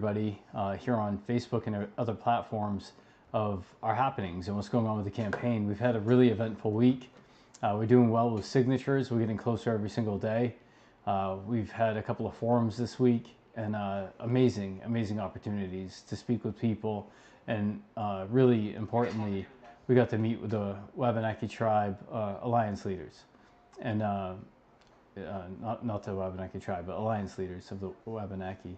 Everybody here on Facebook and other platforms of our happenings and what's going on with the campaign. We've had a really eventful week. We're doing well with signatures. We're getting closer every single day. We've had a couple of forums this week and amazing opportunities to speak with people. And really importantly, we got to meet with the Wabanaki Tribe Alliance leaders. And not the Wabanaki Tribe, but Alliance leaders of the Wabanaki.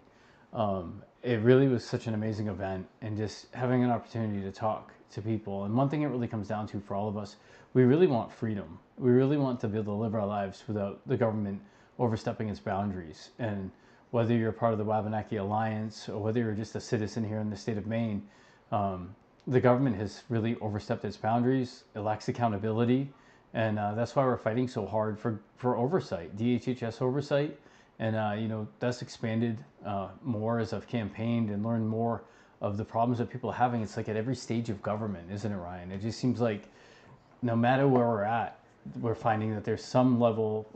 It really was such an amazing event, and just having an opportunity to talk to people. And one thing it really comes down to for all of us, we really want freedom. We really want to be able to live our lives without the government overstepping its boundaries. And whether you're part of the Wabanaki Alliance or whether you're just a citizen here in the state of Maine, the government has really overstepped its boundaries. It lacks accountability. And that's why we're fighting so hard for oversight, DHHS oversight. And, that's expanded more as I've campaigned and learned more of the problems that people are having. It's like at every stage of government, isn't it, Ryan? It just seems like no matter where we're at, we're finding that there's some level.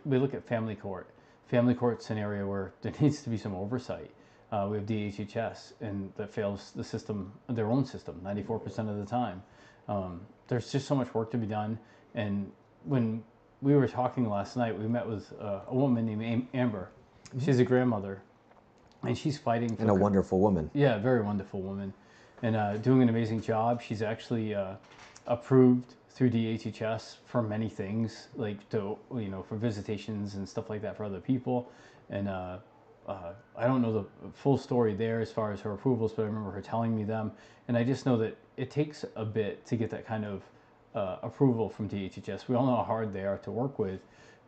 We look at family court's an area where there needs to be some oversight. We have DHHS, and that fails the system, their own system, 94% of the time. There's just so much work to be done. And when we were talking last night, we met with a woman named Amber. She's a grandmother, and she's fighting for... And a wonderful woman. Yeah, very wonderful woman. And doing an amazing job. She's actually approved through DHHS for many things, like for visitations and stuff like that for other people. And I don't know the full story there as far as her approvals, but I remember her telling me them. And I just know that it takes a bit to get that kind of approval from DHHS. We all know how hard they are to work with,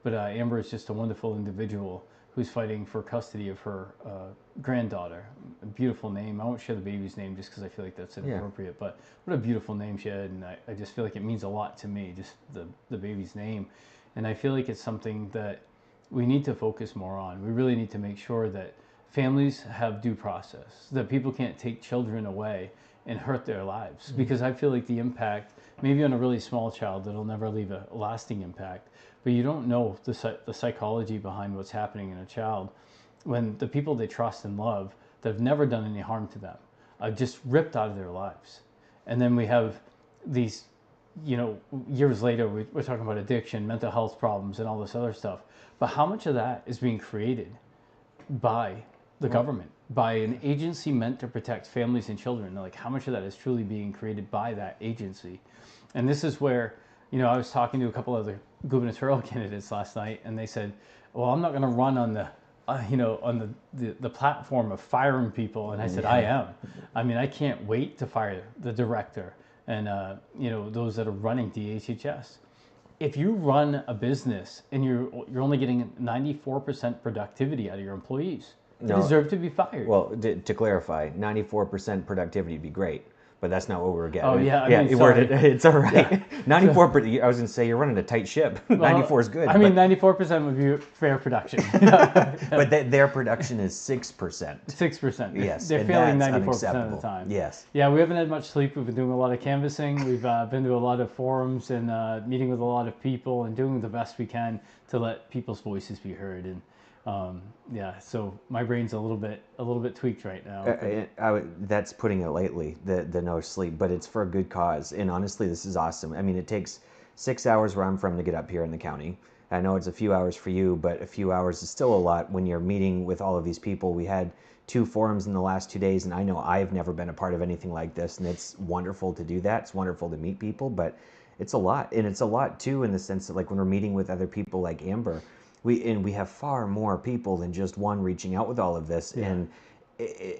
but Amber is just a wonderful individual who's fighting for custody of her granddaughter. A beautiful name. I won't share the baby's name just because I feel like that's inappropriate, but what a beautiful name she had, and I just feel like it means a lot to me, just the baby's name. And I feel like it's something that we need to focus more on. We really need to make sure that families have due process, that people can't take children away and hurt their lives, because I feel like the impact, maybe on a really small child, it'll never leave a lasting impact, but you don't know the psychology behind what's happening in a child when the people they trust and love that have never done any harm to them are just ripped out of their lives. And then we have these, years later, we're talking about addiction, mental health problems, and all this other stuff. But how much of that is being created by the government, by an agency meant to protect families and children? Like, how much of that is truly being created by that agency? And this is where, I was talking to a couple other gubernatorial candidates last night, and they said, well, I'm not going to run on the platform of firing people. And I said, I am. I mean, I can't wait to fire the director and, those that are running DHHS. If you run a business and you're only getting 94% productivity out of your employees, they deserve to be fired. Well, to clarify, 94% productivity would be great, but that's not what we're getting. Oh, yeah. It's all right. Yeah. 94%, I was going to say, you're running a tight ship. Well, 94 is good. 94% would be fair production. But their production is 6%. 6%. Yes. They're failing 94% of the time. Yes. Yeah, we haven't had much sleep. We've been doing a lot of canvassing. We've been to a lot of forums and meeting with a lot of people and doing the best we can to let people's voices be heard. And so my brain's a little bit tweaked right now. That's putting it lightly, the no sleep, but it's for a good cause. And honestly, this is awesome. I mean, it takes 6 hours where I'm from to get up here in the county. I know it's a few hours for you, but a few hours is still a lot when you're meeting with all of these people. We had 2 forums in the last 2 days, and I know I've never been a part of anything like this, and it's wonderful to do that. It's wonderful to meet people, but it's a lot. And it's a lot, too, in the sense that, like, when we're meeting with other people like Amber, we have far more people than just one reaching out with all of this. Yeah.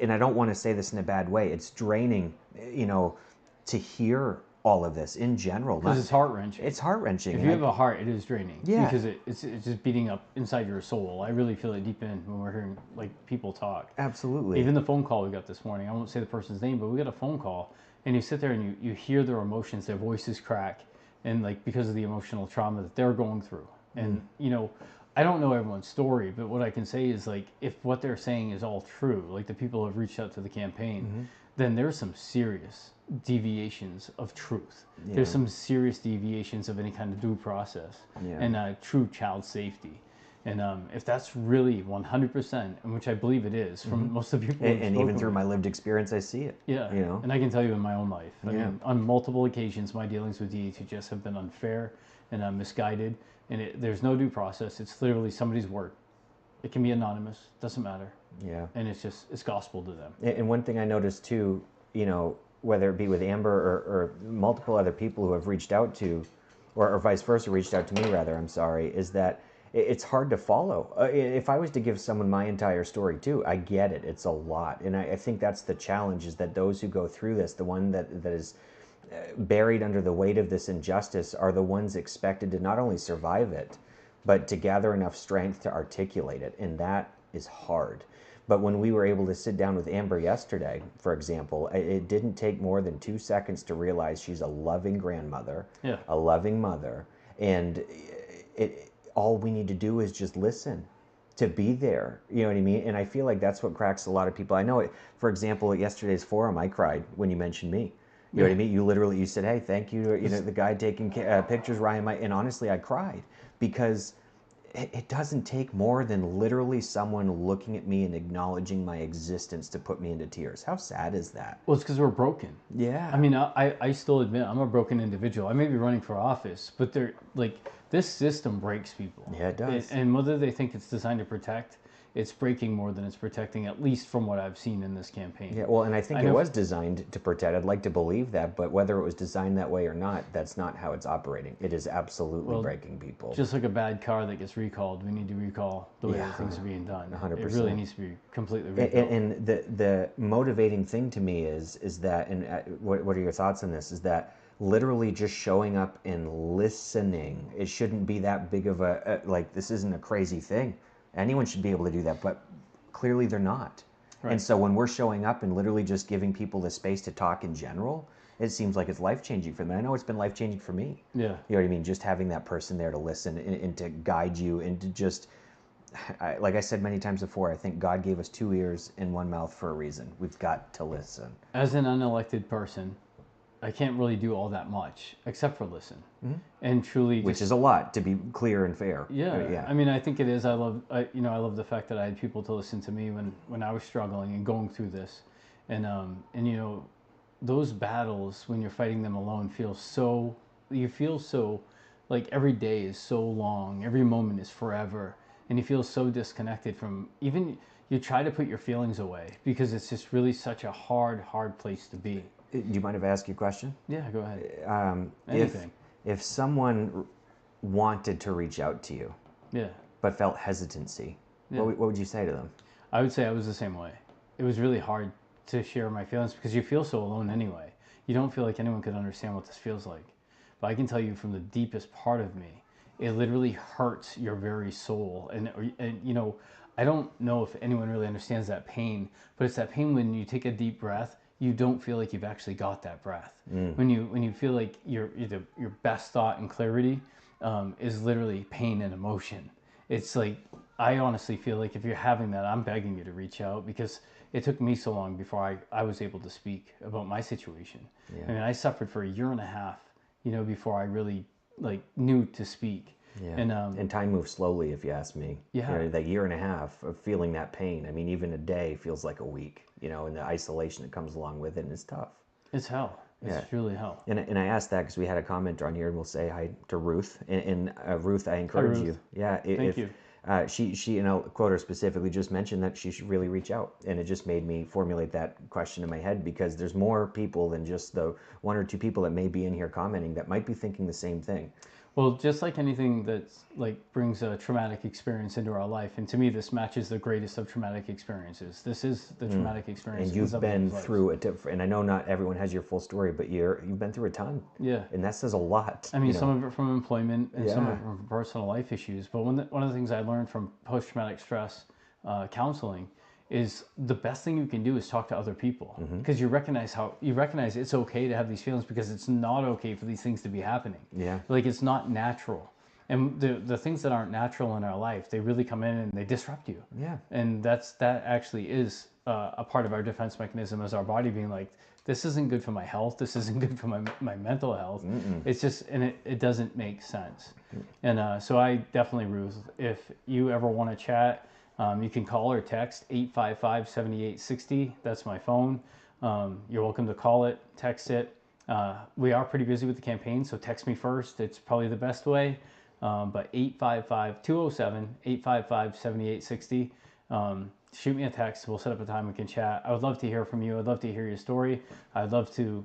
And I don't want to say this in a bad way. It's draining, to hear all of this in general. Because it's heart-wrenching. It's heart-wrenching. If you have a heart, it is draining. Yeah. Because it's just beating up inside your soul. I really feel it deep in when we're hearing people talk. Absolutely. Even the phone call we got this morning, I won't say the person's name, but we got a phone call, and you sit there and you hear their emotions, their voices crack, and because of the emotional trauma that they're going through. And, I don't know everyone's story, but what I can say is, if what they're saying is all true, the people who have reached out to the campaign, then there's some serious deviations of truth. Yeah. There's some serious deviations of any kind of due process and true child safety. And if that's really 100%, and which I believe it is from most of the people And, I've and even spoken through with, my lived experience, I see it. yeah, You know. and I can tell you in my own life. I Yeah. mean, on multiple occasions, my dealings with DHHS have been unfair and misguided, and there's no due process. It's literally somebody's word. It can be anonymous, doesn't matter, Yeah. and it's gospel to them. And one thing I noticed too, you know, whether it be with Amber or multiple other people who have reached out to, or vice versa, reached out to me rather, I'm sorry, is that it's hard to follow. If I was to give someone my entire story too, I get it. It's a lot. And I think that's the challenge, is that those who go through this, the one that is buried under the weight of this injustice, are the ones expected to not only survive it, but to gather enough strength to articulate it. And that is hard. But when we were able to sit down with Amber yesterday, for example, it didn't take more than 2 seconds to realize she's a loving grandmother, Yeah. a loving mother, and all we need to do is just listen, to be there. You know what I mean? And I feel like that's what cracks a lot of people. I know it. For example, at yesterday's forum, I cried when you mentioned me. You know what I mean? You said, "Hey, thank you." You know, the guy taking pictures, Ryan. And honestly, I cried because it doesn't take more than literally someone looking at me and acknowledging my existence to put me into tears. How sad is that? Well, it's because we're broken. Yeah. I mean, I still admit I'm a broken individual. I may be running for office, but they're like, this system breaks people. Yeah, it does. And whether they think it's designed to protect, it's breaking more than it's protecting, at least from what I've seen in this campaign. Yeah, well, and I think it was designed to protect. I'd like to believe that, but whether it was designed that way or not, that's not how it's operating. It is absolutely breaking people. Just like a bad car that gets recalled, we need to recall the way that things are being done. 100%. It really needs to be completely rebuilt. And the motivating thing to me is that, and what are your thoughts on this, is that literally just showing up and listening, it shouldn't be that big of a, like, this isn't a crazy thing. Anyone should be able to do that, but clearly they're not. Right. And so when we're showing up and literally just giving people the space to talk in general, it seems like it's life-changing for them. I know it's been life-changing for me. Yeah. You know what I mean? Just having that person there to listen and to guide you and to just, like I said many times before, I think God gave us 2 ears and 1 mouth for a reason. We've got to listen. As an unelected person, I can't really do all that much except for listen, and truly, which is a lot, to be clear and fair. Yeah. I mean, I think it is. I love the fact that I had people to listen to me when I was struggling and going through this, and you know, those battles when you're fighting them alone feel so like every day is so long, every moment is forever, and you feel so disconnected from even. You try to put your feelings away because it's just really such a hard place to be. Do you mind if I ask you a question? Yeah, go ahead. Anything. If someone wanted to reach out to you, yeah, but felt hesitancy, what would you say to them? I would say I was the same way. It was really hard to share my feelings because you feel so alone anyway. You don't feel like anyone could understand what this feels like. But I can tell you from the deepest part of me, it literally hurts your very soul. And you know, I don't know if anyone really understands that pain, but it's that pain when you take a deep breath. You don't feel like you've actually got that breath. When you feel like your best thought and clarity is literally pain and emotion. It's like, I honestly feel like if you're having that, I'm begging you to reach out, because it took me so long before I was able to speak about my situation. Yeah. I mean, I suffered for 1.5 years, you know, before I really knew to speak. Yeah. And time moves slowly, if you ask me. Yeah. You know, that 1.5 years of feeling that pain. I mean, even a day feels like a week, you know, and the isolation that comes along with it, and it's tough. It's hell. It's truly hell. And I asked that because we had a comment on here, and we'll say hi to Ruth. And Ruth, I encourage you. Yeah. Thank you. She, and I'll quote her specifically, just mentioned that she should really reach out. And it just made me formulate that question in my head, because there's more people than just the 1 or 2 people that may be in here commenting that might be thinking the same thing. Well, just like anything that's brings a traumatic experience into our life, and to me, this matches the greatest of traumatic experiences. This is the traumatic experience. And you've been through it, and I know not everyone has your full story, but you've been through a ton. Yeah. And that says a lot. I mean, some of it from employment, and some of it from personal life issues. But one of the things I learned from post-traumatic stress counseling is the best thing you can do is talk to other people, because you recognize it's okay to have these feelings, because it's not okay for these things to be happening. Yeah. Like, it's not natural. And the things that aren't natural in our life, they really come in and they disrupt you. Yeah. And that actually is a part of our defense mechanism, as our body being like, this isn't good for my health. This isn't good for my mental health. It's just, and it doesn't make sense. And so I definitely, Ruth, if you ever want to chat, you can call or text 855-7860. That's my phone. You're welcome to call it, text it. We are pretty busy with the campaign, so text me first. It's probably the best way. But 855-7860. Shoot me a text. We'll set up a time we can chat. I would love to hear from you. I'd love to hear your story. I'd love to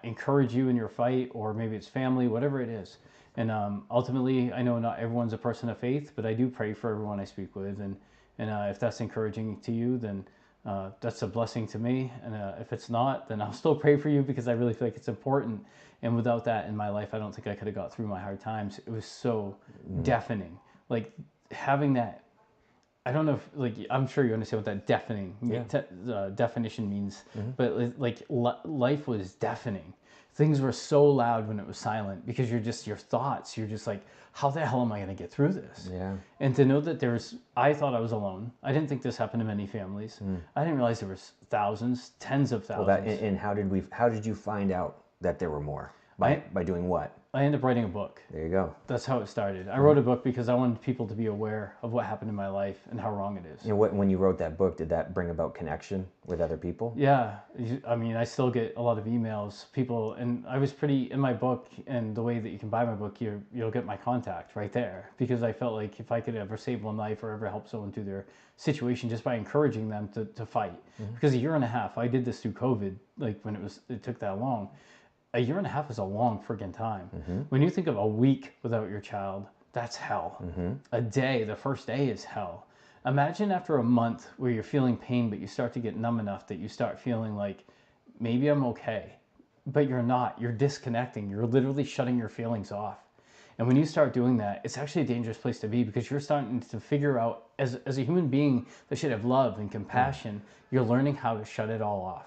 encourage you in your fight, or maybe it's family, whatever it is. And ultimately, I know not everyone's a person of faith, but I do pray for everyone I speak with. And if that's encouraging to you, then that's a blessing to me. And if it's not, then I'll still pray for you, because I really feel like it's important. And without that in my life, I don't think I could have got through my hard times. It was so deafening. Like having that, I don't know if, like, I'm sure you understand what that deafening definition means, but like life was deafening. Things were so loud when it was silent, because your thoughts, you're just like, how the hell am I going to get through this? Yeah. And to know that I thought I was alone. I didn't think this happened to many families. I didn't realize there was thousands, tens of thousands. Well, and how did you find out that there were more? By doing what? I ended up writing a book. There you go. That's how it started. I wrote a book because I wanted people to be aware of what happened in my life and how wrong it is. You know, when you wrote that book, did that bring about connection with other people? Yeah. I mean, I still get a lot of emails, people, and I was in my book, and the way that you can buy my book, you'll get my contact right there, because I felt like if I could ever save one life or ever help someone through their situation just by encouraging them to fight. Because a year and a half, I did this through COVID, like when it took that long. A year and a half is a long friggin' time. When you think of a week without your child, that's hell. A day, the first day is hell. Imagine after a month where you're feeling pain, but you start to get numb enough that you start feeling like, maybe I'm okay. But you're not. You're disconnecting. You're literally shutting your feelings off. And when you start doing that, it's actually a dangerous place to be, because you're starting to figure out, as a human being that should have love and compassion, you're learning how to shut it all off.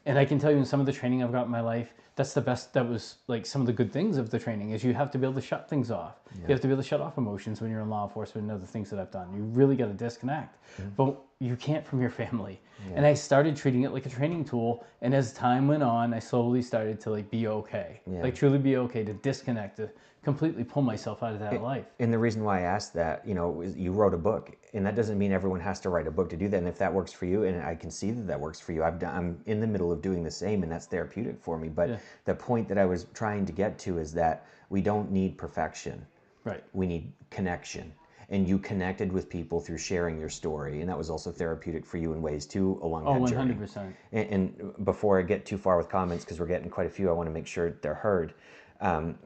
And I can tell you, in some of the training I've got in my life, that's the best. That was like some of the good things of the training, is you have to be able to shut things off. You have to be able to shut off emotions when you're in law enforcement and other things that I've done. You really got to disconnect, but you can't from your family. And I started treating it like a training tool. And as time went on, I slowly started to like be okay, like truly be okay, to disconnect, to completely pull myself out of that life. And the reason why I asked that, is you wrote a book, and that doesn't mean everyone has to write a book to do that. And if that works for you, and I can see that works for you, I'm in the middle of doing the same, and that's therapeutic for me. But the point that I was trying to get to is that we don't need perfection. Right. We need connection. And you connected with people through sharing your story, and that was also therapeutic for you in ways too along that journey. 100%. And before I get too far with comments, because we're getting quite a few, I want to make sure they're heard.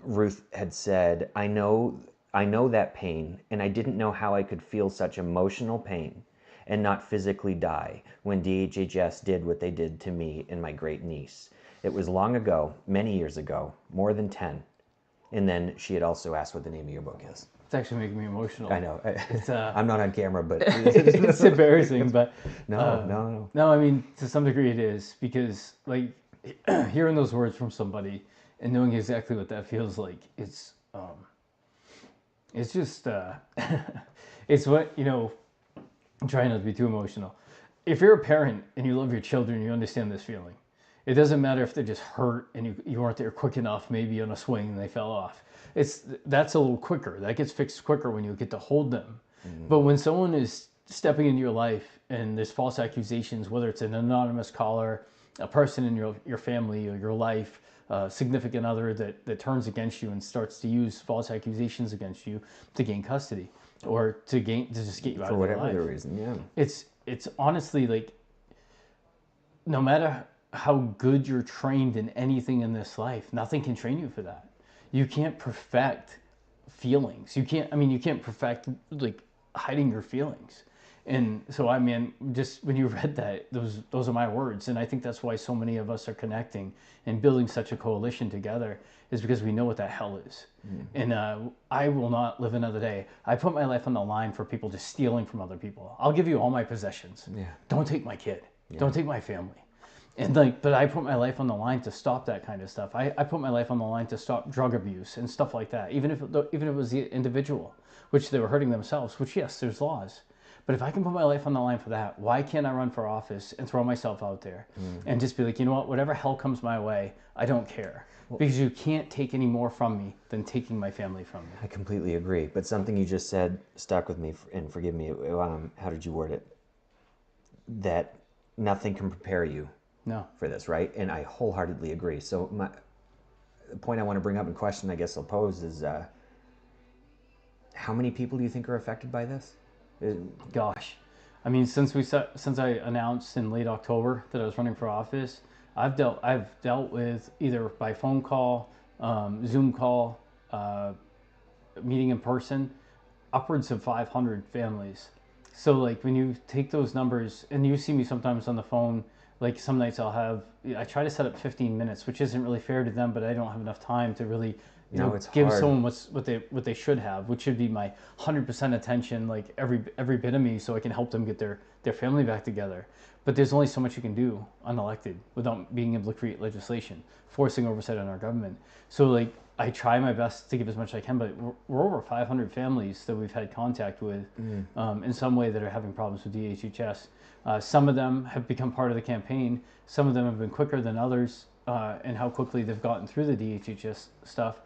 Ruth had said, I know that pain, and I didn't know how I could feel such emotional pain and not physically die when DHHS did what they did to me and my great niece. It was long ago, many years ago, more than 10. And then she had also asked what the name of your book is. It's actually making me emotional. I know. I'm not on camera, but it's embarrassing. But no. I mean, to some degree, it is, because like hearing those words from somebody and knowing exactly what that feels like, it's just it's what, I'm trying not to be too emotional. If you're a parent and you love your children, you understand this feeling. It doesn't matter if they're just hurt and you weren't there quick enough, maybe on a swing and they fell off. That's a little quicker. That gets fixed quicker when you get to hold them. But when someone is stepping into your life and there's false accusations, whether it's an anonymous caller, a person in your family or your life, a significant other that turns against you and starts to use false accusations against you to gain custody or to just get you out of their life. For whatever the reason, yeah. It's honestly like, no matter how good you're trained in anything in this life, nothing can train you for that. You can't perfect feelings. You can't perfect like hiding your feelings. And so, I mean, just when you read that, those are my words. And I think that's why so many of us are connecting and building such a coalition together, is because we know what that hell is. And I will not live another day. I put my life on the line for people just stealing from other people. I'll give you all my possessions. Don't take my kid. Don't take my family. And like, but I put my life on the line to stop that kind of stuff. I put my life on the line to stop drug abuse and stuff like that. Even if it was the individual, which they were hurting themselves, which yes, there's laws. But if I can put my life on the line for that, why can't I run for office and throw myself out there and just be like, you know what, whatever hell comes my way, I don't care. Because you can't take any more from me than taking my family from me. I completely agree. But something you just said stuck with me, and forgive me, how did you word it? That nothing can prepare you for this, right? And I wholeheartedly agree. So the point I want to bring up in question, I guess I'll pose is, how many people do you think are affected by this? Gosh, I mean, since I announced in late October that I was running for office, I've dealt with either by phone call, Zoom call, meeting in person, upwards of 500 families. So like when you take those numbers, and you see me sometimes on the phone, like some nights I try to set up 15 minutes, which isn't really fair to them, but I don't have enough time to really give hard. someone what they should have, which should be my 100% attention, like every bit of me, so I can help them get their family back together. But there's only so much you can do unelected without being able to create legislation, forcing oversight on our government. So like I try my best to give as much as I can, but we're over 500 families that we've had contact with in some way that are having problems with DHHS. Some of them have become part of the campaign. Some of them have been quicker than others, and how quickly they've gotten through the DHHS stuff.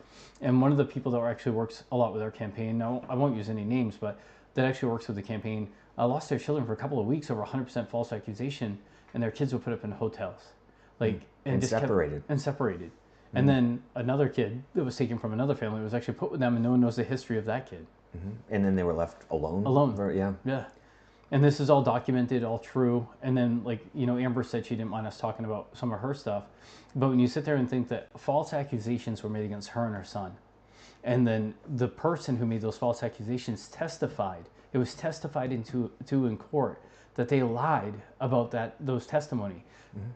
And one of the people that actually works a lot with our campaign, now I won't use any names, but that actually works with the campaign, lost their children for a couple of weeks over 100% false accusation, and their kids were put up in hotels, and separated. And then another kid that was taken from another family was actually put with them, and no one knows the history of that kid. And then they were left alone. Yeah. And this is all documented, all true. And then, like, Amber said she didn't mind us talking about some of her stuff. But when you sit there and think that false accusations were made against her and her son, and then the person who made those false accusations testified, it was testified into in court that they lied about those testimony.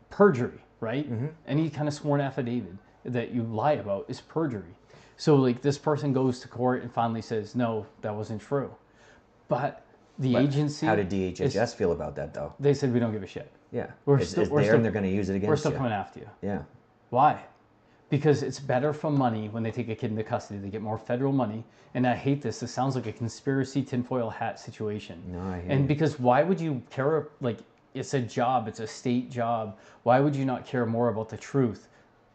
Perjury, right? Any kind of sworn affidavit that you lie about is perjury. So, like, this person goes to court and finally says, no, that wasn't true. But agency. How did DHHS feel about that, though? They said, we don't give a shit. Yeah. It's there and they're going to use it against you. We're still coming after you. Yeah. Why? Because it's better for money when they take a kid into custody. They get more federal money. And I hate this. This sounds like a conspiracy tinfoil hat situation. No, I hear And you. because why would you care? Like, it's a job. It's a state job. Why would you not care more about the truth?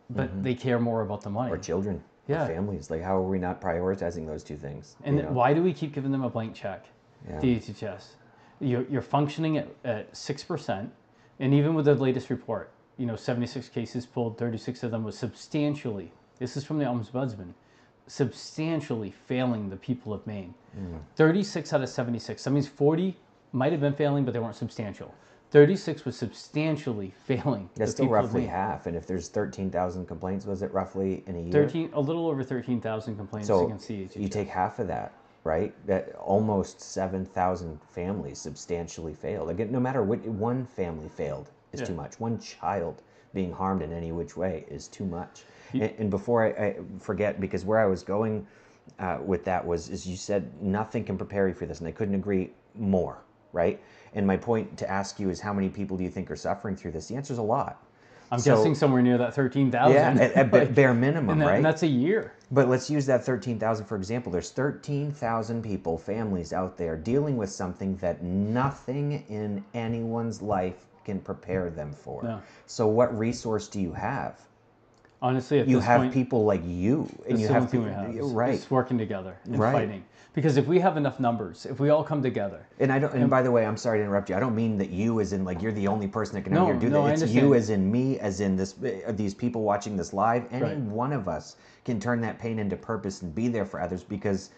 But they care more about the money. Or children. Yeah. Or families. Like, how are we not prioritizing those two things? And why do we keep giving them a blank check? Yeah. DHHS. You're functioning at 6%, and even with the latest report, 76 cases pulled, 36 of them was substantially, this is from the Ombudsman, substantially failing the people of Maine. 36 out of 76. That means 40 might have been failing, but they weren't substantial. 36 was substantially failing. That's still roughly half. And if there's 13,000 complaints, was it roughly in a year? A little over 13,000 complaints against DHHS. You take half of that, right? That almost 7,000 families substantially failed. Again, no matter what, one family failed is too much. One child being harmed in any which way is too much. And before I forget, because where I was going with that is you said nothing can prepare you for this, and I couldn't agree more, right? And my point to ask you is, how many people do you think are suffering through this? The answer is a lot. I'm guessing somewhere near that 13,000. Yeah, at bare minimum, right? And that's a year. But let's use that 13,000 for example. There's 13,000 people, families out there dealing with something that nothing in anyone's life can prepare them for. No. So what resource do you have? Honestly, at you this have point, people like you, and you have people, right? It's working together and fighting. Because if we have enough numbers, if we all come together, and I don't. And by the way, I'm sorry to interrupt you. I don't mean that you, as in like you're the only person that can out here do that. It's you, as in me, as in these people watching this live. Any one of us can turn that pain into purpose and be there for others, because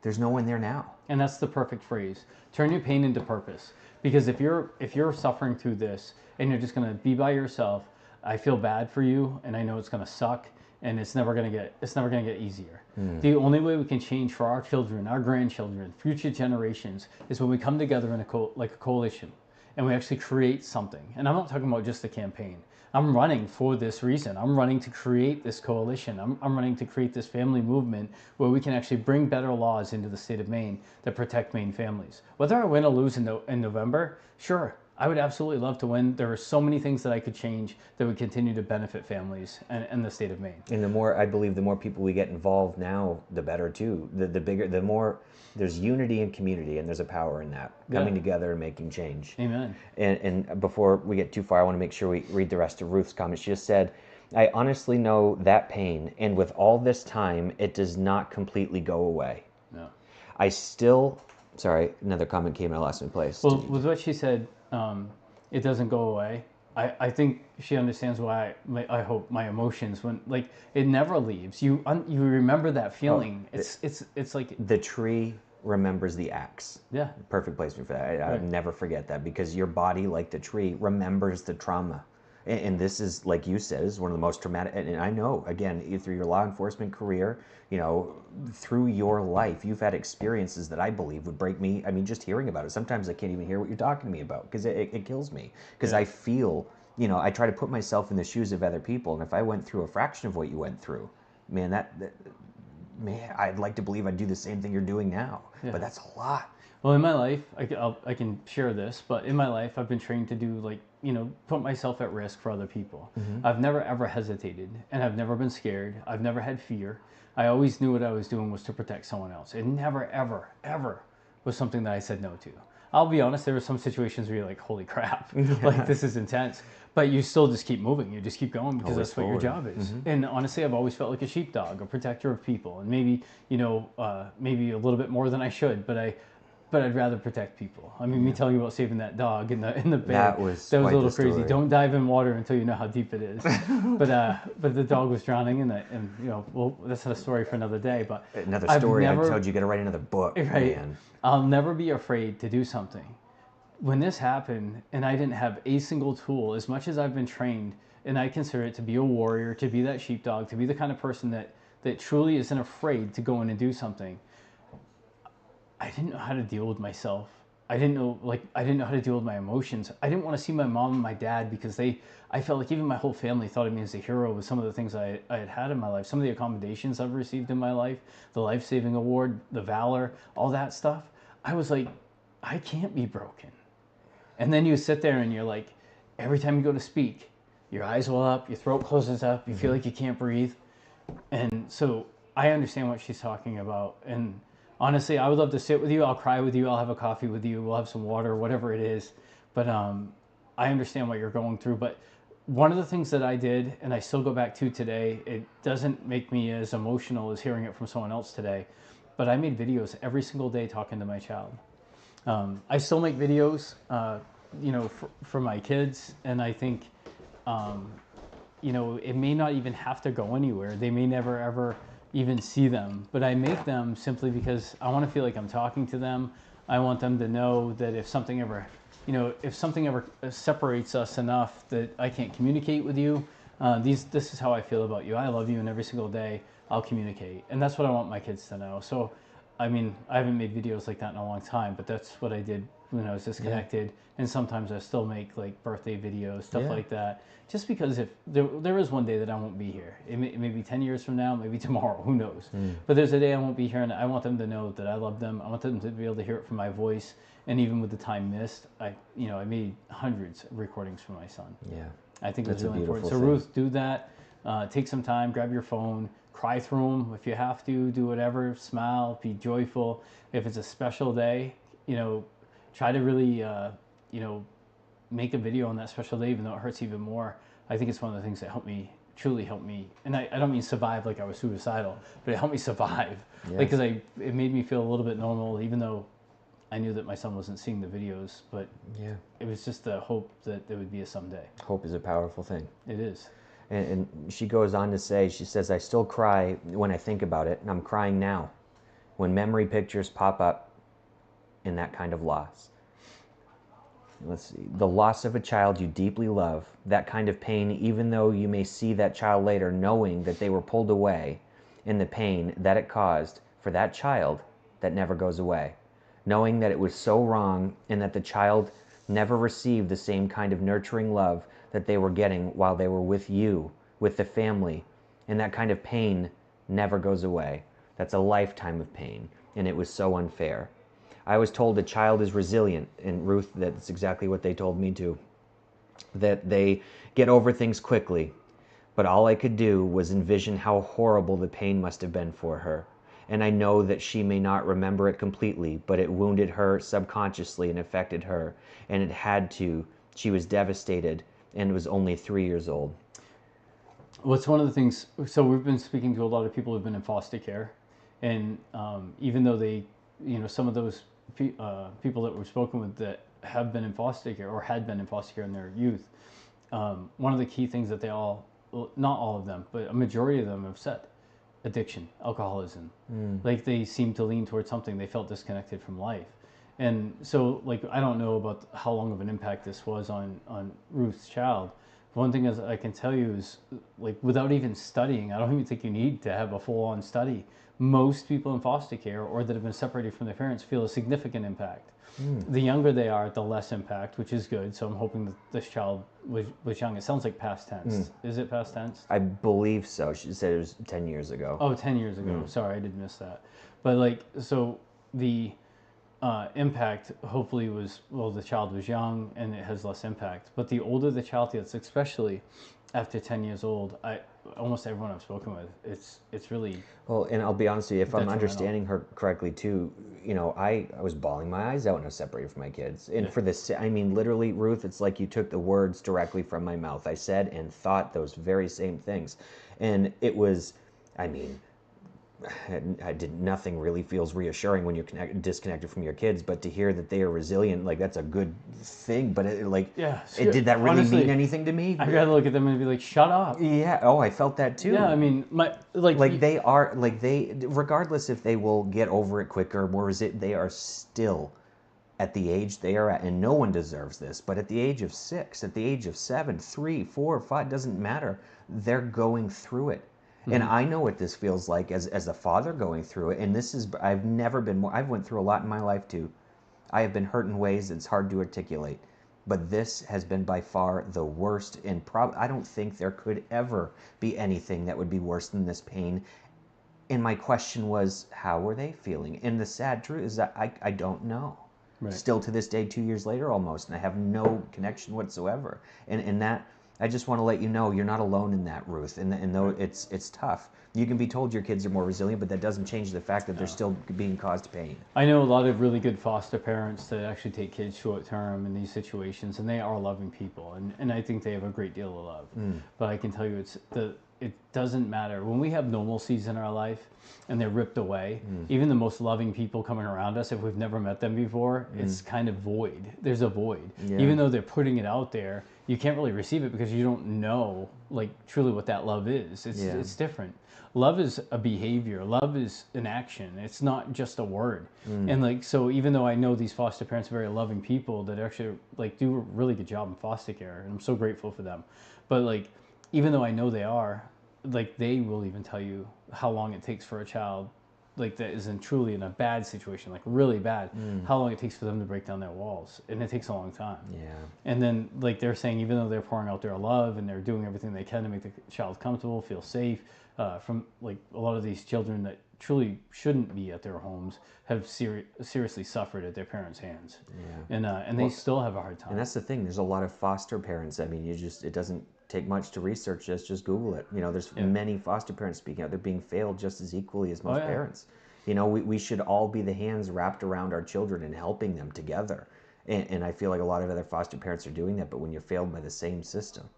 there's no one there now. And that's the perfect phrase. Turn your pain into purpose. Because if you're suffering through this and you're just gonna be by yourself, I feel bad for you, and I know it's gonna suck, and it's never gonna get easier. The only way we can change for our children, our grandchildren, future generations, is when we come together in a coalition, and we actually create something. And I'm not talking about just the campaign. I'm running for this reason. I'm running to create this coalition. I'm running to create this family movement where we can actually bring better laws into the state of Maine that protect Maine families. Whether I win or lose in November, sure, I would absolutely love to win. There are so many things that I could change that would continue to benefit families and the state of Maine. And the more, I believe, the more people we get involved now, the better too. The bigger, the more there's unity and community, and there's a power in that coming together and making change. Amen. And before we get too far, I want to make sure we read the rest of Ruth's comment. She just said, "I honestly know that pain, and with all this time, it does not completely go away. No. I still." Sorry, another comment came and I lost my place. Well, with what she said, it doesn't go away. I think she understands why I hope my emotions, when like it never leaves. You remember that feeling. It's like the tree remembers the axe. Yeah. Perfect placement for that. I never forget that, because your body, like the tree, remembers the trauma. And this is, like you said, is one of the most traumatic. And I know, again, through your law enforcement career, through your life, you've had experiences that I believe would break me. I mean, just hearing about it, sometimes I can't even hear what you're talking to me about, because it kills me. Because I feel, I try to put myself in the shoes of other people. And if I went through a fraction of what you went through, man, man, I'd like to believe I'd do the same thing you're doing now. Yeah. But that's a lot. Well, in my life, I can share this, but in my life, I've been trained to do put myself at risk for other people. Mm-hmm. I've never ever hesitated, and I've never been scared. I've never had fear. I always knew what I was doing was to protect someone else. It never, ever, ever was something that I said no to. I'll be honest, there were some situations where you're like, holy crap, like this is intense. But you still just keep moving. You just keep going, because always that's forward. What your job is. Mm-hmm. And honestly, I've always felt like a sheepdog, a protector of people. And maybe, maybe a little bit more than I should, but I'd rather protect people. I mean, me telling you about saving that dog in the bed, that was a little crazy. Don't dive in water until you know how deep it is. but the dog was drowning, and well, that's a story for another day. But another story. I told you got to write another book. Right. Man. I'll never be afraid to do something. When this happened, and I didn't have a single tool, as much as I've been trained, and I consider it to be a warrior, to be that sheepdog, to be the kind of person that truly isn't afraid to go in and do something. I didn't know how to deal with myself. I didn't know how to deal with my emotions. I didn't want to see my mom and my dad, because I felt like even my whole family thought of me as a hero with some of the things I had in my life, some of the accommodations I've received in my life, the life-saving award, the valor, all that stuff. I was like, I can't be broken. And then you sit there and you're like, every time you go to speak, your eyes will up, your throat closes up, you feel like you can't breathe. And so I understand what she's talking about. And honestly, I would love to sit with you. I'll cry with you. I'll have a coffee with you. We'll have some water, whatever it is. But I understand what you're going through. But one of the things that I did, and I still go back to today, it doesn't make me as emotional as hearing it from someone else today, but I made videos every single day talking to my child. I still make videos, for my kids, and I think, it may not even have to go anywhere. They may never, ever even see them, but I make them simply because I want to feel like I'm talking to them. I want them to know that if something ever separates us enough that I can't communicate with you, this is how I feel about you. I love you, and every single day I'll communicate. And that's what I want my kids to know. So, I mean, I haven't made videos like that in a long time, but that's what I did when I was disconnected. Yeah. And sometimes I still make like birthday videos, stuff like that. Just because if there is one day that I won't be here, it may be 10 years from now, maybe tomorrow, who knows? But there's a day I won't be here, and I want them to know that I love them. I want them to be able to hear it from my voice. And even with the time missed, I made hundreds of recordings for my son. Yeah, I think it's really important. So Ruth, do that. Take some time, grab your phone, cry through them if you have to. Do whatever. Smile, be joyful. If it's a special day, try to really, make a video on that special day, even though it hurts even more. I think it's one of the things that truly helped me. And I don't mean survive like I was suicidal, but it helped me survive. Yes. Because it made me feel a little bit normal, even though I knew that my son wasn't seeing the videos, but it was just the hope that there would be a someday. Hope is a powerful thing. It is. And she goes on to say, she says, I still cry when I think about it, and I'm crying now when memory pictures pop up in that kind of loss. Let's see. The loss of a child you deeply love, that kind of pain, even though you may see that child later, knowing that they were pulled away, and the pain that it caused for that child that never goes away. Knowing that it was so wrong, and that the child never received the same kind of nurturing love that they were getting while they were with you, with the family. And that kind of pain never goes away. That's a lifetime of pain, and it was so unfair. I was told a child is resilient, and Ruth, that's exactly what they told me too. That they get over things quickly, but all I could do was envision how horrible the pain must have been for her. And I know that she may not remember it completely, but it wounded her subconsciously and affected her. And it had to. She was devastated and was only 3 years old. What's one of the things, so we've been speaking to a lot of people who've been in foster care. And even though they, some of those people that we've spoken with that have been in foster care or had been in foster care in their youth, one of the key things that they all, not all of them, but a majority of them have said, addiction, alcoholism. Like they seem to lean towards something. They felt disconnected from life. And so, like, I don't know about how long of an impact this was on Ruth's child. One thing is I can tell you is, like, without even studying, I don't even think you need to have a full-on study. Most people in foster care or that have been separated from their parents feel a significant impact. The younger they are, the less impact, which is good. So I'm hoping that this child was young. It sounds like past tense. Is it past tense? I believe so. She said it was 10 years ago. Oh, 10 years ago. Sorry, I did miss that. But, like, so the impact hopefully was, well, the child was young and it has less impact. But the older the child gets, especially after 10 years old, almost everyone I've spoken with, it's really... Well, and I'll be honest with you, if I'm understanding her correctly too, I was bawling my eyes out when I was separated from my kids. And for this, I mean, literally, Ruth, it's like you took the words directly from my mouth. I said and thought those very same things. And it was, I mean, nothing really feels reassuring when you're disconnected from your kids, but to hear that they are resilient, like, that's a good thing. But did that really honestly, mean anything to me? I gotta look at them and be like, shut up. Yeah. Oh, I felt that too. Yeah, I mean, regardless if they will get over it quicker, they are still at the age they are at, and no one deserves this, but at the age of 6, at the age of 7, 3, 4, 5, doesn't matter, they're going through it. And I know what this feels like as a father going through it. And I've never been more, I've went through a lot in my life too. I have been hurt in ways that's hard to articulate. But this has been by far the worst. And I don't think there could ever be anything that would be worse than this pain. And my question was, how were they feeling? And the sad truth is that I don't know. Right. Still to this day, 2 years later almost, and I have no connection whatsoever. And that... I just want to let you know you're not alone in that, Ruth. And though it's tough, you can be told your kids are more resilient, but that doesn't change the fact that they're still being caused pain. I know a lot of really good foster parents that actually take kids short term in these situations, and they are loving people, and I think they have a great deal of love. But I can tell you, it doesn't matter when we have normalcies in our life and they're ripped away. Even the most loving people coming around us, if we've never met them before, it's kind of void. There's a void. Yeah. Even though they're putting it out there, you can't really receive it because you don't know, like, truly what that love is. It's different. Love is a behavior. Love is an action. It's not just a word. And, like, so even though I know these foster parents are very loving people that actually, like, do a really good job in foster care, and I'm so grateful for them, but, like, even though I know they are, like, they will even tell you how long it takes for a child, like, that is truly in a bad situation, like really bad, how long it takes for them to break down their walls. And it takes a long time. Yeah. And then, like, they're saying, even though they're pouring out their love and they're doing everything they can to make the child comfortable, feel safe, from, like, a lot of these children that truly shouldn't be at their homes have seriously suffered at their parents' hands. Yeah. And they still have a hard time. And that's the thing. There's a lot of foster parents. I mean, it doesn't take much to research this. Just Google it. There's many foster parents speaking out. They're being failed just as equally as most parents. We should all be the hands wrapped around our children and helping them together. And I feel like a lot of other foster parents are doing that, but when you're failed by the same system.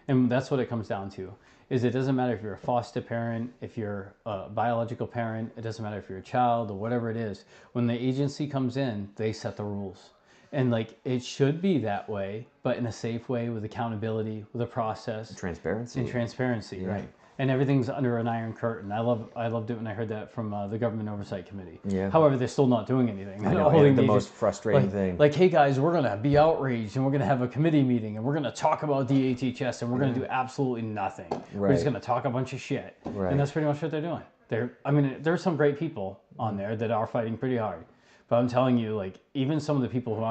And that's what it comes down to, is it doesn't matter if you're a foster parent, if you're a biological parent, it doesn't matter if you're a child or whatever it is. When the agency comes in, they set the rules. And, like, it should be that way, but in a safe way, with accountability, with a process. Transparency, right. And everything's under an iron curtain. I loved it when I heard that from the Government Oversight Committee. Yeah. However, they're still not doing anything. I know, the most frustrating thing. Like, hey guys, we're going to be outraged and we're going to have a committee meeting and we're going to talk about DHHS and we're going to do absolutely nothing. Right. We're just going to talk a bunch of shit. Right. And that's pretty much what they're doing. There's some great people on there that are fighting pretty hard. But I'm telling you, like, even some of the people who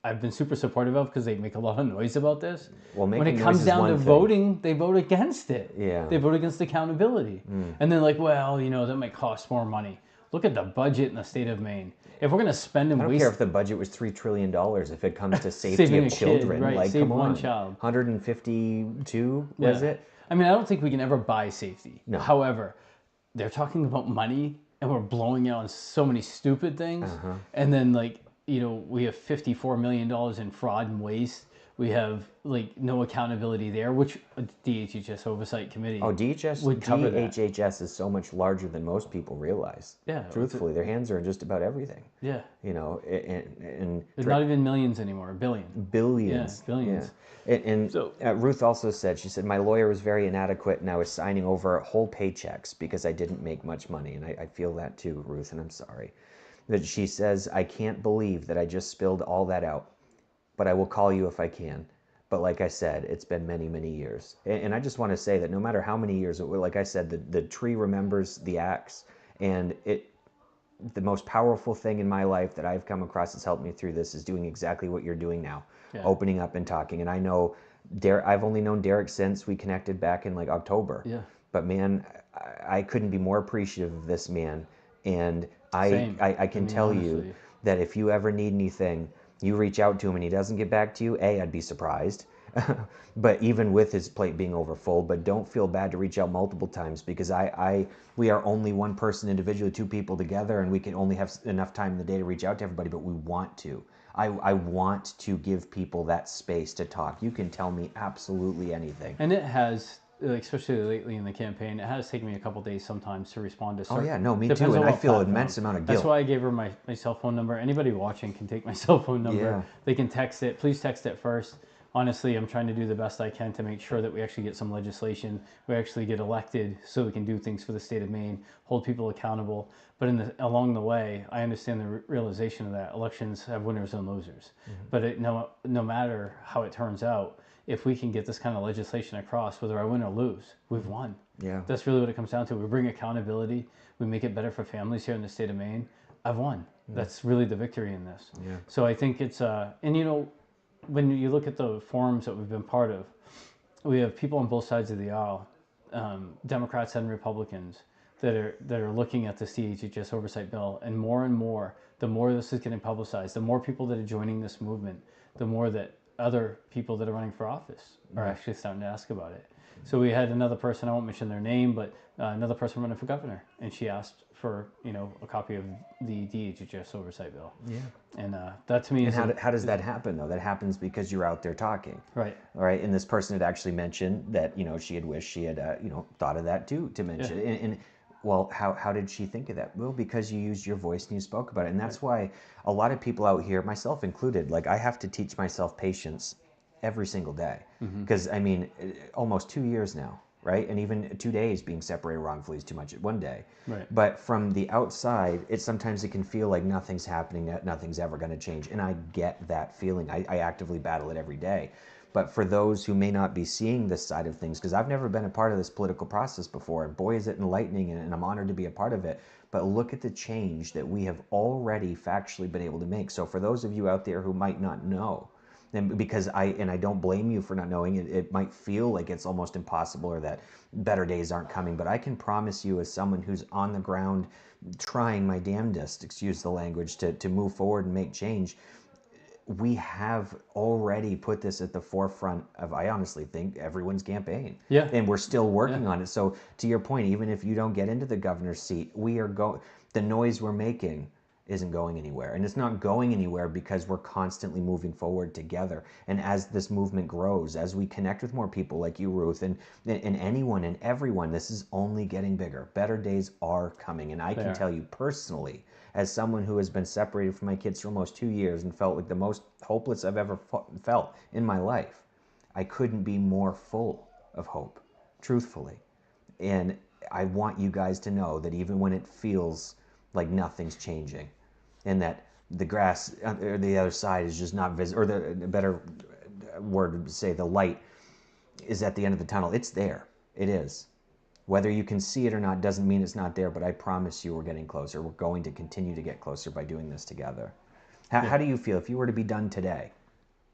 I've been super supportive of because they make a lot of noise about this. Well, when it comes down to voting, they vote against it. Yeah. They vote against accountability. And then, like, well, that might cost more money. Look at the budget in the state of Maine. if we're going to spend and I don't waste, care if the budget was $3 trillion. If it comes to safety saving of a children, kid, right? like, Save come one on. child. 152 was it? I mean, I don't think we can ever buy safety. No. However, they're talking about money and we're blowing it on so many stupid things. And then, like, we have $54 million in fraud and waste. We have, like, no accountability there, which DHHS Oversight Committee would cover that. DHHS is so much larger than most people realize. Yeah. Truthfully, their hands are in just about everything. Yeah. And It's not even millions anymore, billions. billions. Yeah, billions. Yeah. And Ruth also said, she said, my lawyer was very inadequate and I was signing over whole paychecks because I didn't make much money. And I feel that too, Ruth, and I'm sorry. But she says, I can't believe that I just spilled all that out, but I will call you if I can. But like I said, it's been many, many years. And I just want to say that no matter how many years, like I said, the tree remembers the axe. And the most powerful thing in my life that I've come across that's helped me through this is doing exactly what you're doing now, opening up and talking. And I know I've only known Derek since we connected back in like October. Yeah. But man, I couldn't be more appreciative of this man. And I can tell you that if you ever need anything, you reach out to him and he doesn't get back to you, I'd be surprised. But even with his plate being overfull, but don't feel bad to reach out multiple times, because we are only one person individually, two people together, and we can only have enough time in the day to reach out to everybody, but we want to. I want to give people that space to talk. You can tell me absolutely anything. And it has, especially lately in the campaign, it has taken me a couple days sometimes to respond to certain. Oh yeah, no, me too, and I feel an immense amount of guilt. That's why I gave her my cell phone number. Anybody watching can take my cell phone number. Yeah. They can text it. Please text it first. Honestly, I'm trying to do the best I can to make sure that we actually get some legislation, we actually get elected so we can do things for the state of Maine, hold people accountable. But along the way, I understand the realization of that. Elections have winners and losers. But no matter how it turns out, if we can get this kind of legislation across, whether I win or lose, we've won. Yeah. That's really what it comes down to. We bring accountability. We make it better for families here in the state of Maine. I've won. That's really the victory in this. Yeah. So I think it's, and when you look at the forums that we've been part of, we have people on both sides of the aisle, Democrats and Republicans, that are looking at the DHHS oversight bill, and more, the more this is getting publicized, the more people that are joining this movement, the more that other people that are running for office are actually starting to ask about it. So we had another person, I won't mention their name, but another person running for governor, and she asked for a copy of the DHHS oversight bill. Yeah. And that to me is. And how does that happen though? That happens because you're out there talking. Right. All right. And this person had actually mentioned that she had wished she had thought of that too, to mention. Yeah. And well, how did she think of that? Well, because you used your voice and you spoke about it, and that's why a lot of people out here, myself included, like I have to teach myself patience every single day, because I mean, almost 2 years now. Right? And even 2 days being separated wrongfully is too much at one day. Right. But from the outside, sometimes it can feel like nothing's happening, that nothing's ever going to change. And I get that feeling. I actively battle it every day. But for those who may not be seeing this side of things, because I've never been a part of this political process before, and boy, is it enlightening, and I'm honored to be a part of it. But look at the change that we have already factually been able to make. So for those of you out there who might not know, and because I don't blame you for not knowing, it might feel like it's almost impossible or that better days aren't coming, but I can promise you, as someone who's on the ground trying my damnedest, excuse the language, to move forward and make change, we have already put this at the forefront of, I honestly think, everyone's campaign. Yeah. And we're still working on it. So to your point, even if you don't get into the governor's seat, the noise we're making isn't going anywhere. And it's not going anywhere because we're constantly moving forward together. And as this movement grows, as we connect with more people like you, Ruth, and anyone and everyone, this is only getting bigger. Better days are coming. And I can tell you personally, as someone who has been separated from my kids for almost 2 years and felt like the most hopeless I've ever felt in my life, I couldn't be more full of hope, truthfully. And I want you guys to know that even when it feels like nothing's changing, and that the grass or the other side is just not visible, or the better word would say the light is at the end of the tunnel. It's there. It is. Whether you can see it or not doesn't mean it's not there, but I promise you we're getting closer. We're going to continue to get closer by doing this together. How do you feel if you were to be done today?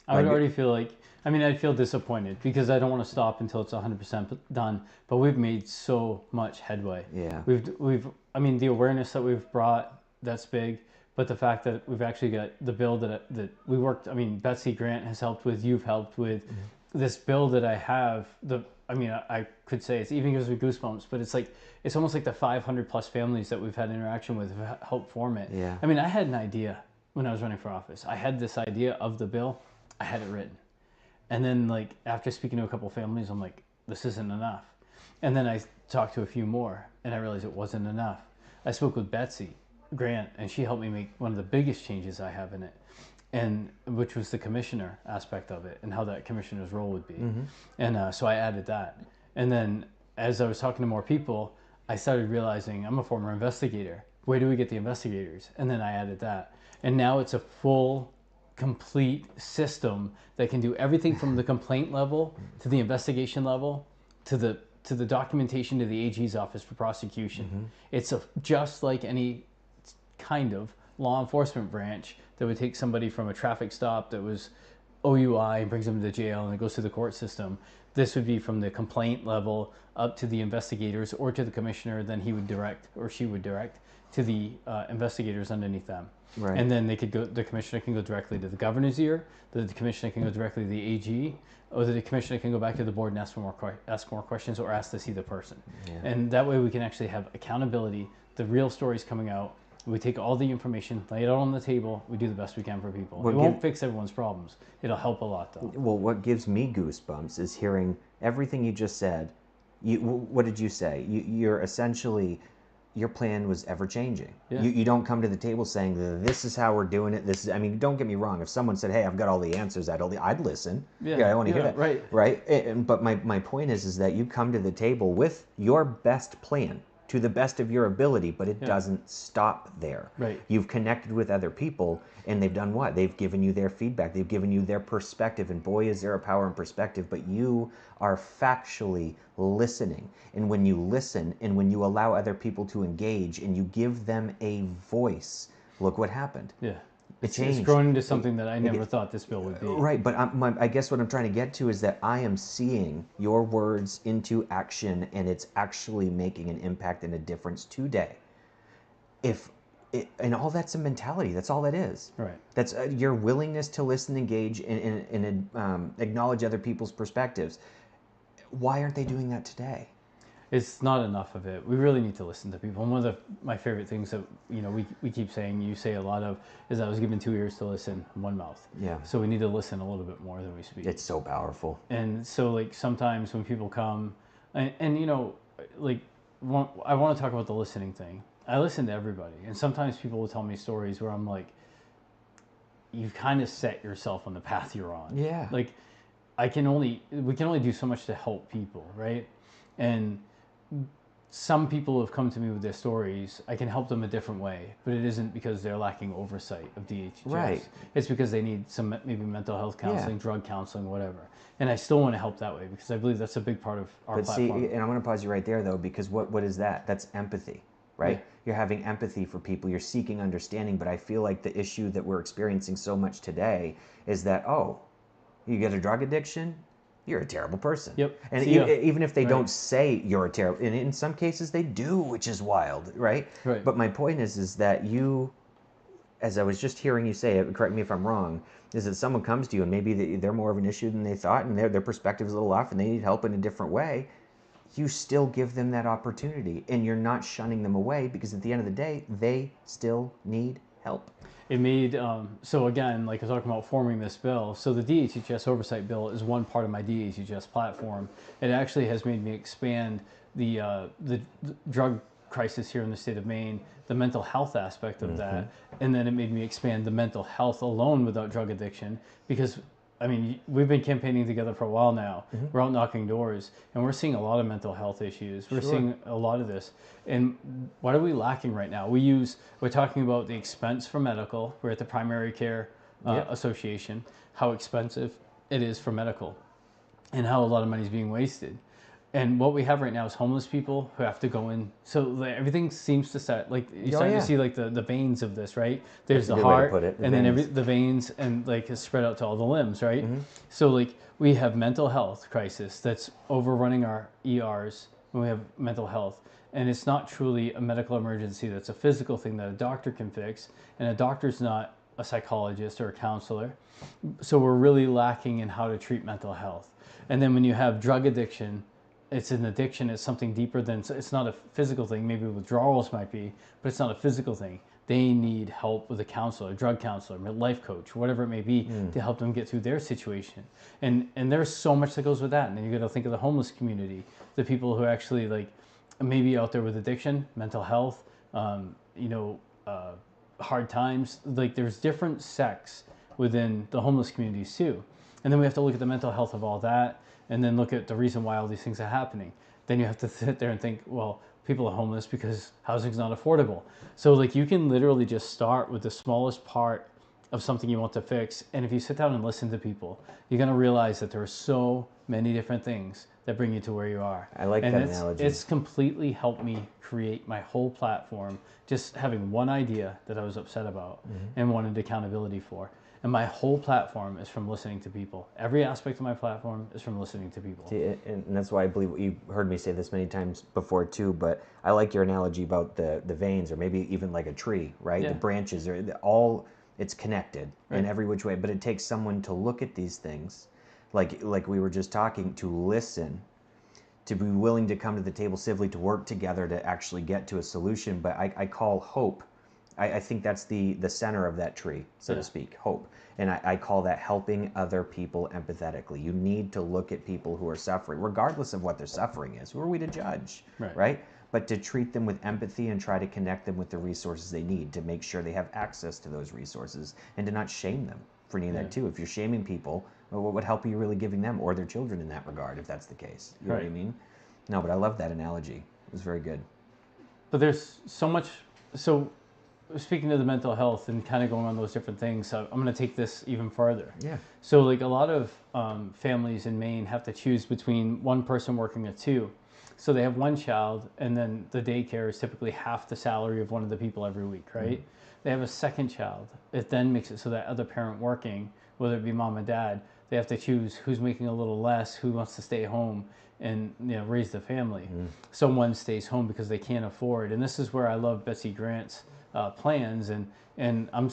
I would already feel I'd feel disappointed because I don't want to stop until it's 100% done, but we've made so much headway. Yeah. The awareness that we've brought, that's big. but the fact that we've actually got the bill that we worked. I mean, Betsy Grant has helped with. You've helped with this bill that I have. I could say it's even gives me goosebumps, but it's almost like the 500 plus families that we've had interaction with have helped form it. Yeah. I mean, I had an idea when I was running for office. I had this idea of the bill. I had it written. And then like after speaking to a couple families, I'm like, this isn't enough. And then I talked to a few more and I realized it wasn't enough. I spoke with Betsy Grant and she helped me make one of the biggest changes I have in it, and which was the commissioner aspect of it and how that commissioner's role would be. And so I added that. And then as I was talking to more people, I started realizing I'm a former investigator. Where do we get the investigators? And then I added that. And now it's a full, complete system that can do everything from the complaint level to the investigation level to the documentation to the AG's office for prosecution. It's just like any kind of law enforcement branch that would take somebody from a traffic stop that was OUI and brings them to jail and it goes through the court system. This would be from the complaint level up to the investigators or to the commissioner. Then he would direct or she would direct to the investigators underneath them. Right. And then they could go. The commissioner can go directly to the governor's ear. The commissioner can go directly to the AG, or the commissioner can go back to the board and ask more questions or ask to see the person. Yeah. And that way we can actually have accountability. The real stories coming out. We take all the information, lay it out on the table. We do the best we can for people. It won't fix everyone's problems. It'll help a lot, though. Well, what gives me goosebumps is hearing everything you just said. What did you say? You're essentially, your plan was ever changing. Yeah. You don't come to the table saying, this is how we're doing it. This is, I mean, don't get me wrong. If someone said, hey, I've got all the answers, I'd listen. Yeah, I want to hear that. Right. Right. But my point is that you come to the table with your best plan, to the best of your ability, but it doesn't stop there. Right. You've connected with other people, and they've done what? They've given you their feedback. They've given you their perspective, and boy, is there a power in perspective, but you are factually listening. And when you listen, and when you allow other people to engage, and you give them a voice, look what happened. Yeah. It changed. It's grown into something that I never thought this bill would be. Right, but I guess what I'm trying to get to is that I am seeing your words into action, and it's actually making an impact and a difference today. And all that's a mentality. That's all that is. Right. That's your willingness to listen, engage, and acknowledge other people's perspectives. Why aren't they doing that today? It's not enough of it. We really need to listen to people. And one of my favorite things that we keep saying, you say a lot of, is I was given 2 ears to listen, one mouth. Yeah. So we need to listen a little bit more than we speak. It's so powerful. And so like sometimes when people come, and like I want to talk about the listening thing. I listen to everybody, and sometimes people will tell me stories where I'm like, you've kind of set yourself on the path you're on. Yeah. Like we can only do so much to help people, right? And some people have come to me with their stories. I can help them a different way, but it isn't because they're lacking oversight of DHHS. Right. It's because they need some maybe mental health counseling, drug counseling, whatever. And I still want to help that way because I believe that's a big part of our platform. See, and I'm going to pause you right there though, because what is that? That's empathy, right? Yeah. You're having empathy for people. You're seeking understanding. But I feel like the issue that we're experiencing so much today is that, oh, you get a drug addiction, you're a terrible person. Yep. And even if they don't say you're a terrible, and in some cases they do, which is wild, right? Right. But my point is that you, as I was just hearing you say it, correct me if I'm wrong, is that someone comes to you and maybe they're more of an issue than they thought, and their perspective is a little off, and they need help in a different way. You still give them that opportunity, and you're not shunning them away, because at the end of the day, they still need help. It made, so again, like I was talking about forming this bill, so the DHHS oversight bill is one part of my DHHS platform. It actually has made me expand the drug crisis here in the state of Maine, the mental health aspect of that, and then it made me expand the mental health alone without drug addiction, because I mean, we've been campaigning together for a while now. We're out knocking doors, and we're seeing a lot of mental health issues. We're seeing a lot of this. And what are we lacking right now? We're talking about the expense for medical. We're at the Primary Care Association, how expensive it is for medical, and how a lot of money is being wasted. And what we have right now is homeless people who have to go in. So everything seems to start, like you're starting to see like the veins of this, right? There's the heart, and then the veins, and like it's spread out to all the limbs, right? So like we have mental health crisis that's overrunning our ERs. and we have mental health. And it's not truly a medical emergency. That's a physical thing that a doctor can fix. And a doctor's not a psychologist or a counselor. So we're really lacking in how to treat mental health. And then when you have drug addiction, it's an addiction. It's something deeper than, it's not a physical thing. Maybe withdrawals might be, but it's not a physical thing. They need help with a counselor, a drug counselor, a life coach, whatever it may be, to help them get through their situation. And there's so much that goes with that. And then you got to think of the homeless community, the people who actually like maybe out there with addiction, mental health, hard times. Like there's different sects within the homeless communities too. And then we have to look at the mental health of all that, and then look at the reason why all these things are happening. Then you have to sit there and think, well, people are homeless because housing's not affordable. So like you can literally just start with the smallest part of something you want to fix. And if you sit down and listen to people, you're going to realize that there are so many different things that bring you to where you are. I like that analogy. It's completely helped me create my whole platform, just having one idea that I was upset about and wanted accountability for. And my whole platform is from listening to people. Every aspect of my platform is from listening to people. See, and that's why I believe you've heard me say this many times before too, but I like your analogy about the veins, or maybe even like a tree, right? Yeah. The branches are all, it's connected Right. in every which way, but it takes someone to look at these things, like we were just talking, to listen, to be willing to come to the table civilly, to work together to actually get to a solution. But I call hope, I think that's the center of that tree, so to speak, hope. And I call that helping other people empathetically. You need to look at people who are suffering, regardless of what their suffering is. Who are we to judge, right? But to treat them with empathy and try to connect them with the resources they need, to make sure they have access to those resources, and to not shame them for needing that too. If you're shaming people, well, what help are you really giving them or their children in that regard, if that's the case? You know what I mean? No, but I love that analogy. It was very good. But there's so much. So speaking of the mental health and kind of going on those different things, I'm going to take this even further. Yeah. So like a lot of families in Maine have to choose between one person working or two. So they have one child, and then the daycare is typically half the salary of one of the people every week, right? They have a second child. It then makes it so that other parent working, whether it be mom and dad, they have to choose who's making a little less, who wants to stay home and raise the family. Someone stays home because they can't afford. And this is where I love Betsy Grant's plans, and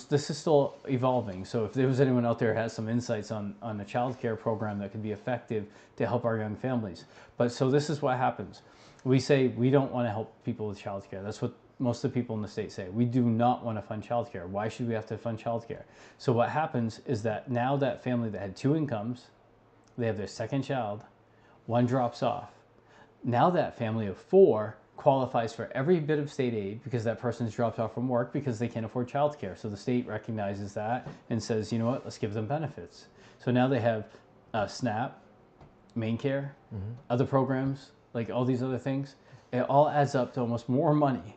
this is still evolving. So if there was anyone out there who has some insights on a child care program that could be effective to help our young families. But so this is what happens. We say we don't want to help people with child care. That's what most of the people in the state say. We do not want to fund child care. Why should we have to fund child care? So what happens is that now that family that had two incomes, they have their second child, one drops off. Now that family of four qualifies for every bit of state aid because that person's dropped off from work because they can't afford childcare. So the state recognizes that and says, you know what, let's give them benefits. So now they have SNAP, Maine Care, other programs, like all these other things. It all adds up to almost more money.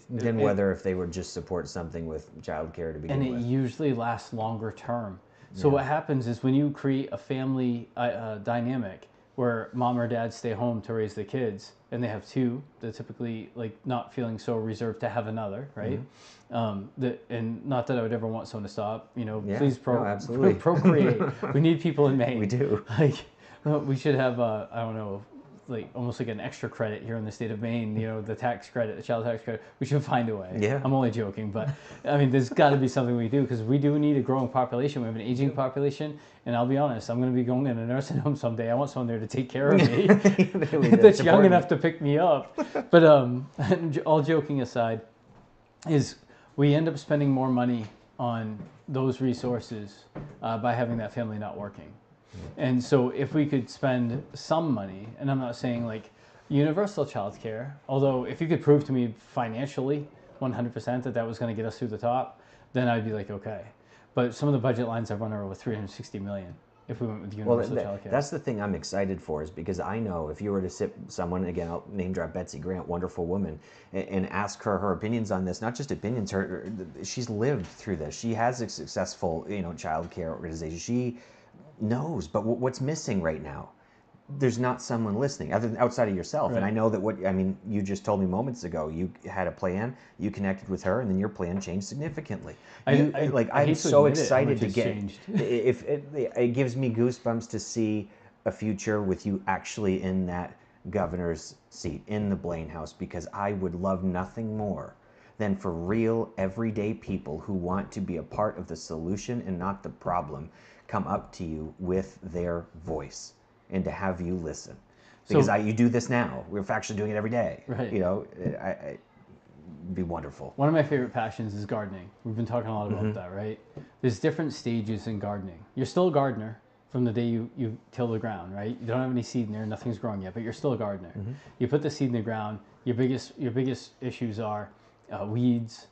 Than whether if they would just support something with childcare to begin with. And it usually lasts longer term. So what happens is when you create a family dynamic where mom or dad stay home to raise the kids, and they have two, they're typically like not feeling so reserved to have another, right? And not that I would ever want someone to stop, please procreate. We need people in Maine. We do. Like, we should have, I don't know, like almost like an extra credit here in the state of Maine, the tax credit, the child tax credit. We should find a way. Yeah. I'm only joking, but I mean, there's got to be something we do, because we do need a growing population. We have an aging population, and I'll be honest, I'm going to be going in a nursing home someday. I want someone there to take care of me that's young enough to pick me up. But all joking aside, is we end up spending more money on those resources by having that family not working. And so if we could spend some money, and I'm not saying like universal child care, although if you could prove to me financially 100% that was going to get us through the top, then I'd be like, okay. But some of the budget lines I've run are over $360 million if we went with universal child care. That's the thing I'm excited for, is because I know if you were to sit someone, again, I'll name drop Betsy Grant, wonderful woman, and ask her opinions on this, not just opinions, she's lived through this. She has a successful, child care organization. She knows, but what's missing right now? There's not someone listening outside of yourself. Right. And I know that you just told me moments ago, you had a plan, you connected with her, and then your plan changed significantly. I'm so excited to get, if it gives me goosebumps to see a future with you actually in that governor's seat in the Blaine House, because I would love nothing more than for real everyday people who want to be a part of the solution and not the problem come up to you with their voice and to have you listen. Because you do this now. We're actually doing it every day. Right. You know, it'd be wonderful. One of my favorite passions is gardening. We've been talking a lot about that, right? There's different stages in gardening. You're still a gardener from the day you till the ground, right? You don't have any seed in there, nothing's growing yet, but you're still a gardener. You put the seed in the ground. Your biggest issues are weeds,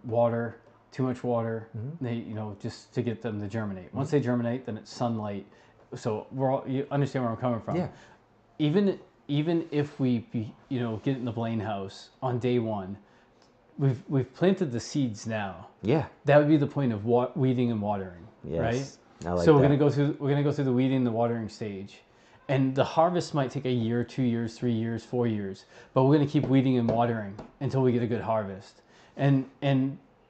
water, too much water. They, just to get them to germinate. Once they germinate, then it's sunlight. So you understand where I'm coming from. Yeah. Even if we get in the Blaine House on day one, we've planted the seeds now. Yeah. That would be the point of weeding and watering, Yes. right? I like So that. we're gonna go through the weeding and the watering stage, and the harvest might take a year, 2 years, 3 years, 4 years, but we're gonna keep weeding and watering until we get a good harvest, and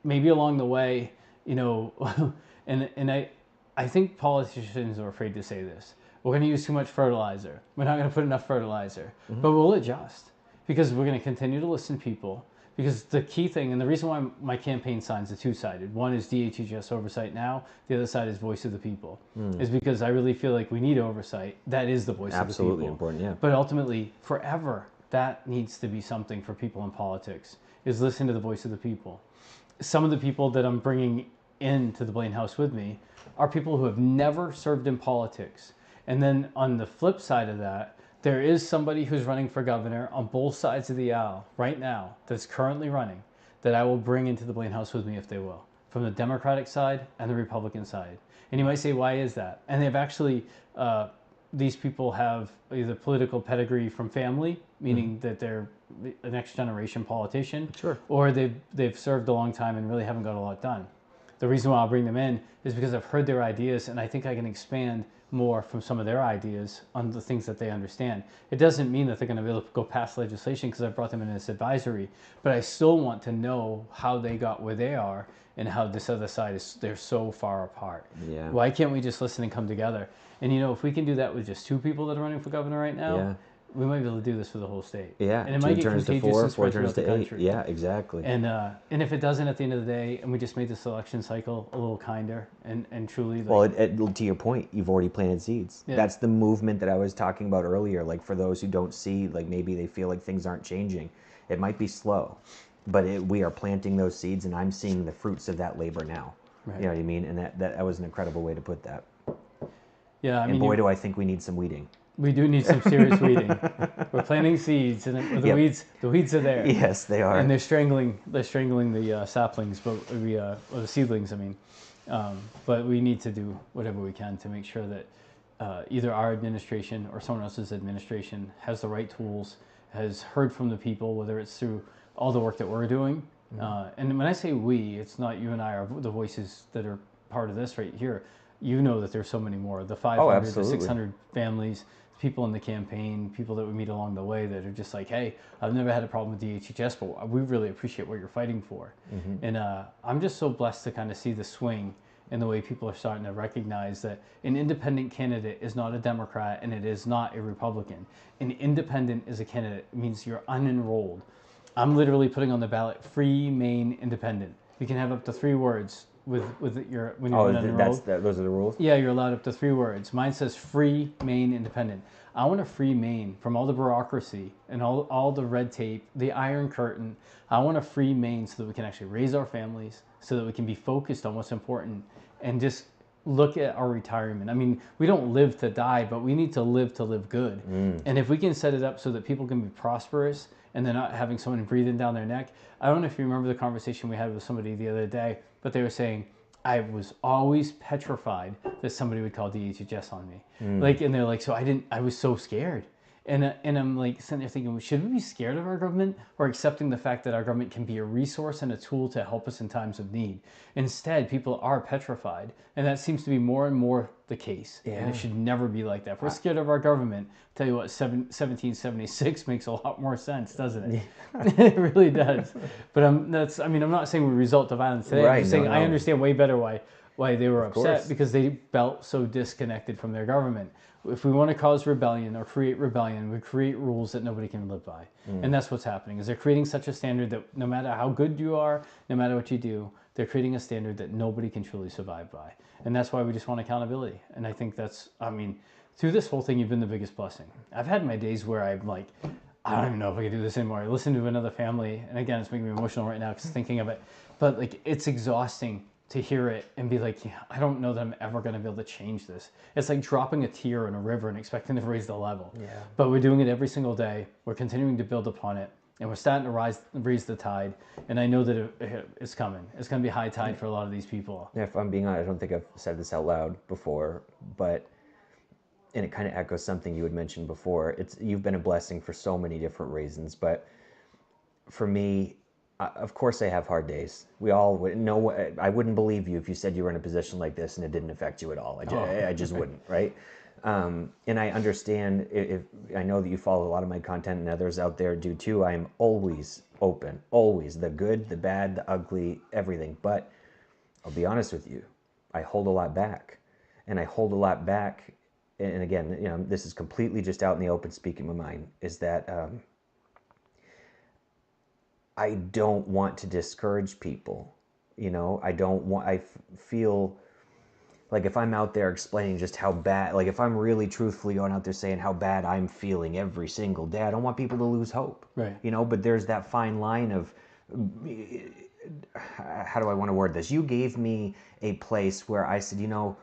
maybe along the way, and I think politicians are afraid to say this. We're going to use too much fertilizer. We're not going to put enough fertilizer, but we'll adjust because we're going to continue to listen to people. Because the key thing, and the reason why my campaign signs are two-sided, one is DHHS oversight now, the other side is voice of the people, is because I really feel like we need oversight. That is the voice of the people. Absolutely important, yeah. But ultimately, forever, that needs to be something for people in politics, is listen to the voice of the people. Some of the people that I'm bringing into the Blaine House with me are people who have never served in politics. And then on the flip side of that, there is somebody who's running for governor on both sides of the aisle right now that's currently running that I will bring into the Blaine House with me if they will, from the Democratic side and the Republican side. And you might say, why is that? And they've actually, these people have either political pedigree from family, meaning that they're a next generation politician, Sure. or they've served a long time and really haven't got a lot done. The reason why I'll bring them in is because I've heard their ideas, and I think I can expand more from some of their ideas on the things that they understand. It doesn't mean that they're going to be able to go past legislation because I brought them in as advisory, but I still want to know how they got where they are and how this other side they're so far apart. Yeah. Why can't we just listen and come together? And if we can do that with just 2 people that are running for governor right now, Yeah. we might be able to do this for the whole state. Yeah. And it 2 might get turns to contagious 4, and 4 spread turns throughout the to 8. country. Yeah, exactly. And if it doesn't at the end of the day, and we just made this election cycle a little kinder and truly, Well, to your point, you've already planted seeds. Yeah. That's the movement that I was talking about earlier. Like for those who don't see, like maybe they feel like things aren't changing. It might be slow, but we are planting those seeds, and I'm seeing the fruits of that labor now. Right. You know what I mean? And that was an incredible way to put that. yeah, I And mean, boy, do I think we need some weeding. we do need some serious weeding. We're planting seeds, and the Yep. weeds are there. Yes, they are. And they're strangling the saplings, but or the seedlings. I mean, but we need to do whatever we can to make sure that either our administration or someone else's administration has the right tools, has heard from the people, whether it's through all the work that we're doing. And when I say we, it's not you and I are the voices that are part of this right here. You know that there's so many more. The 500 to absolutely. 600 families, people in the campaign, people that we meet along the way that are just like, hey, I've never had a problem with DHHS, but we really appreciate what you're fighting for. And I'm just so blessed to kind of see the swing in the way people are starting to recognize that an independent candidate is not a Democrat and it is not a Republican. An independent is a candidate. It means you're unenrolled. I'm literally putting on the ballot free Maine independent. You can have up to 3 words when you're unenrolled. Those are the rules? Yeah, you're allowed up to 3 words. Mine says free Maine independent. I want to free Maine from all the bureaucracy and all the red tape, the Iron Curtain. I want to free Maine so that we can actually raise our families, so that we can be focused on what's important and just look at our retirement. I mean, we don't live to die, but we need to live good. And if we can set it up so that people can be prosperous and they're not having someone breathing down their neck. I don't know if you remember the conversation we had with somebody the other day, but they were saying, I was always petrified that somebody would call DHHS on me. And they're like, I was so scared. And I'm like sitting there thinking, should we be scared of our government or accepting the fact that our government can be a resource and a tool to help us in times of need? Instead, people are petrified, and that seems to be more and more the case. Yeah. And it should never be like that. If we're scared of our government, I'll tell you what, 1776 makes a lot more sense, doesn't it? It really does. But I'm not saying we resort to violence today. Right, I'm just saying no. I understand way better why why they were Of upset, course. because they felt so disconnected from their government. If we want to cause rebellion or create rebellion, we create rules that nobody can live by. And that's what's happening, is they're creating such a standard that no matter how good you are, no matter what you do, they're creating a standard that nobody can truly survive by. And that's why we just want accountability. And I think that's, I mean, through this whole thing, you've been the biggest blessing. I've had my days where I'm like, I don't even know if I can do this anymore. I listen to another family, and again, it's making me emotional right now because thinking of it. But like, it's exhausting to hear it and be like, yeah, I don't know that I'm ever going to be able to change this. It's like dropping a tear in a river and expecting to raise the level. Yeah. But we're doing it every single day. We're continuing to build upon it, and we're starting to raise the tide. And I know that it's coming. It's going to be high tide for a lot of these people. If I'm being honest, I don't think I've said this out loud before, but, and it kind of echoes something you had mentioned before. You've been a blessing for so many different reasons, but for me, of course I have hard days. We all would. No, I wouldn't believe you if you said you were in a position like this and it didn't affect you at all. I just wouldn't, right? And I understand, if I know that you follow a lot of my content and others out there do too. I am always open, always, the good, the bad, the ugly, everything. But I'll be honest with you, I hold a lot back, and I hold a lot back. And again, you know, this is completely just out in the open, speaking my mind, is that I don't want to discourage people. You know, I feel like if I'm out there explaining just how bad, like if I'm really truthfully going out there saying how bad I'm feeling every single day, I don't want people to lose hope. Right. You know, but there's that fine line of, how do I want to word this? You gave me a place where I said, you know,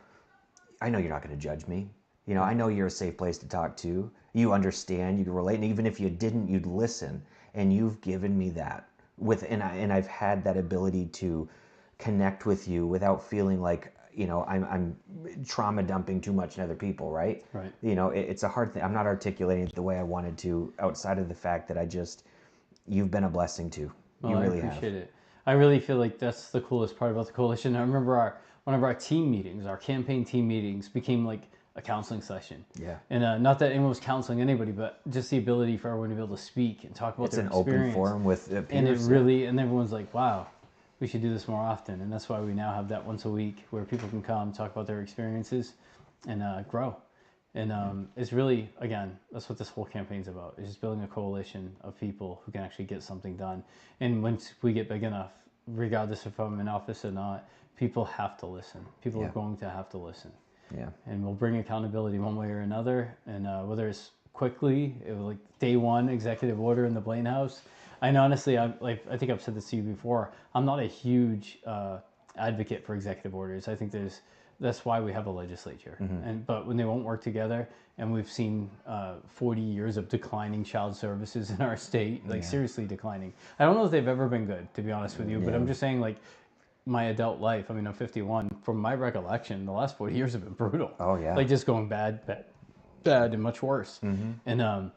I know you're not going to judge me. You know, I know you're a safe place to talk to. You understand, you can relate, and even if you didn't, you'd listen. And you've given me that and I've had that ability to connect with you without feeling like, you know, I'm trauma dumping too much in other people, right? Right. You know, it's a hard thing. I'm not articulating it the way I wanted to, outside of the fact that you've been a blessing too. Well, You I really appreciate have. it. I really feel like that's the coolest part about the coalition. I remember one of our team meetings, our campaign team meetings, became like a counseling session. Yeah. And not that anyone was counseling anybody, but just the ability for everyone to be able to speak and talk about It's their an experience. open forum with peers. And it really, and everyone's like, wow, we should do this more often. And that's why we now have that once a week where people can come talk about their experiences and grow. And it's really, again, that's what this whole campaign's about. It's just building a coalition of people who can actually get something done. And once we get big enough, regardless if I'm in office or not, people have to listen. People are going to have to listen. Yeah. And we'll bring accountability one way or another. And whether it's quickly, it was like day one executive order in the Blaine House. And honestly, I think I've said this to you before. I'm not a huge advocate for executive orders. I think that's why we have a legislature. But when they won't work together, and we've seen 40 years of declining child services in our state, like seriously declining. I don't know if they've ever been good, to be honest with you. But I'm just saying, like, my adult life, I mean, I'm 51. From my recollection, the last 40 years have been brutal. Oh, yeah. Like, just going bad, and much worse. And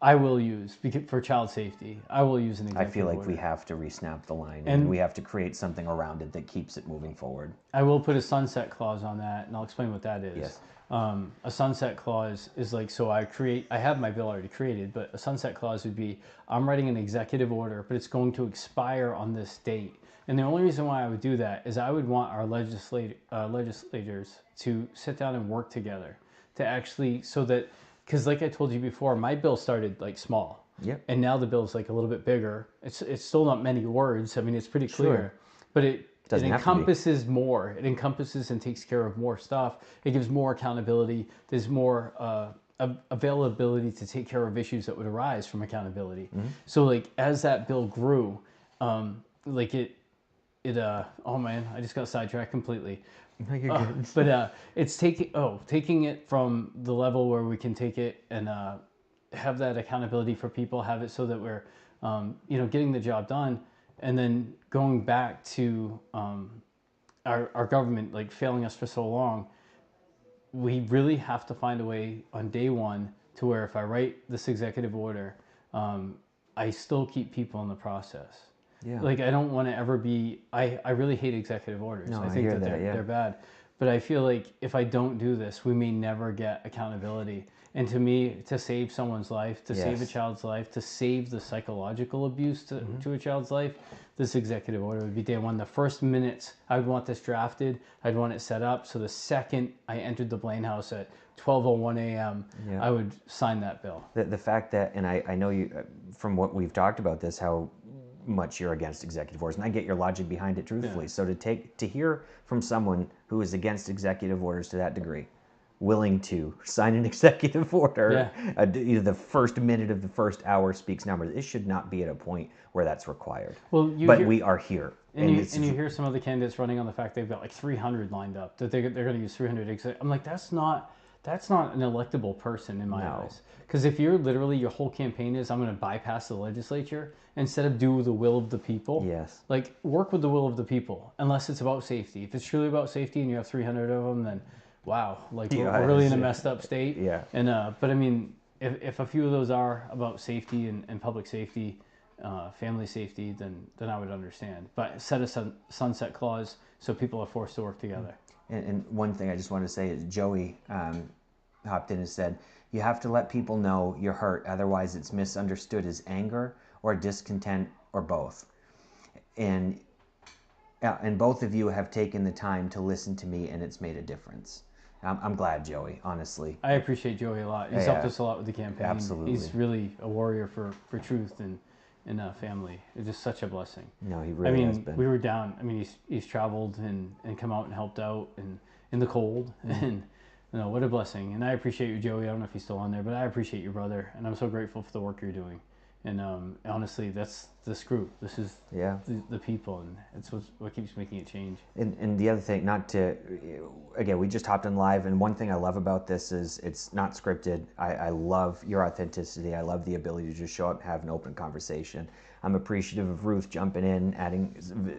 I will use, for child safety, I will use an executive I feel like order. we have to re-snap the line, and we have to create something around it that keeps it moving forward. I will put a sunset clause on that, and I'll explain what that is. Yes. A sunset clause is like, so I have my bill already created, but a sunset clause would be, I'm writing an executive order, but it's going to expire on this date. And the only reason why I would do that is I would want our legislators to sit down and work together to actually, so that, because like I told you before, my bill started like small. Yep. And now the bill's like a little bit bigger. It's still not many words. I mean, it's pretty clear. Sure. But it Doesn't have to be. encompasses more. It encompasses and takes care of more stuff. It gives more accountability. There's more availability to take care of issues that would arise from accountability. So like as that bill grew, like oh man, I just got sidetracked completely. No, you're good. But it's taking it from the level where we can take it and have that accountability for people, have it so that we're getting the job done, and then going back to our government like failing us for so long. We really have to find a way on day one to where if I write this executive order, I still keep people in the process. Yeah. Like I don't want to ever be. I really hate executive orders. No, I think hear that that, yeah. they're bad. But I feel like if I don't do this, we may never get accountability. And to me, to save someone's life, to save a Yes. child's life, to save the psychological abuse to a child's life, this executive order would be day one. The first minutes I would want this drafted, I'd want it set up. So the second I entered the Blaine House at 12:01 a.m., Yeah. I would sign that bill. The fact that, and I know you, from what we've talked about this, how much you're against executive orders, and I get your logic behind it, truthfully. Yeah. So to hear from someone who is against executive orders to that degree, willing to sign an executive order, either the first minute of the first hour speaks numbers. It should not be at a point where that's required. Well, but we are here. And you hear some of the candidates running on the fact they've got like 300 lined up, that they're going to use 300. I'm like, that's not an electable person in my eyes. Because if you're literally, your whole campaign is, I'm going to bypass the legislature instead of do the will of the people. Yes. Like, work with the will of the people, unless it's about safety. If it's truly about safety and you have 300 of them, then wow, like we're really in a messed up state. Yeah. And but I mean, if a few of those are about safety and public safety, family safety, then I would understand. But set a sunset clause so people are forced to work together. And one thing I just want to say is Joey hopped in and said, you have to let people know you're hurt, otherwise it's misunderstood as anger or discontent or both. And both of you have taken the time to listen to me, and it's made a difference. I'm glad, Joey, honestly. I appreciate Joey a lot. He's helped us a lot with the campaign. Absolutely. He's really a warrior for truth and family. It's just such a blessing. No, he really has been. We were down. I mean, he's traveled and come out and helped out in the cold. And what a blessing. And I appreciate you, Joey. I don't know if he's still on there, but I appreciate you, brother. And I'm so grateful for the work you're doing. And honestly, that's this group. This is the people, and it's what keeps making it change. And the other thing, not to, again, we just hopped on live, and one thing I love about this is it's not scripted. I love your authenticity. I love the ability to just show up and have an open conversation. I'm appreciative of Ruth jumping in, adding,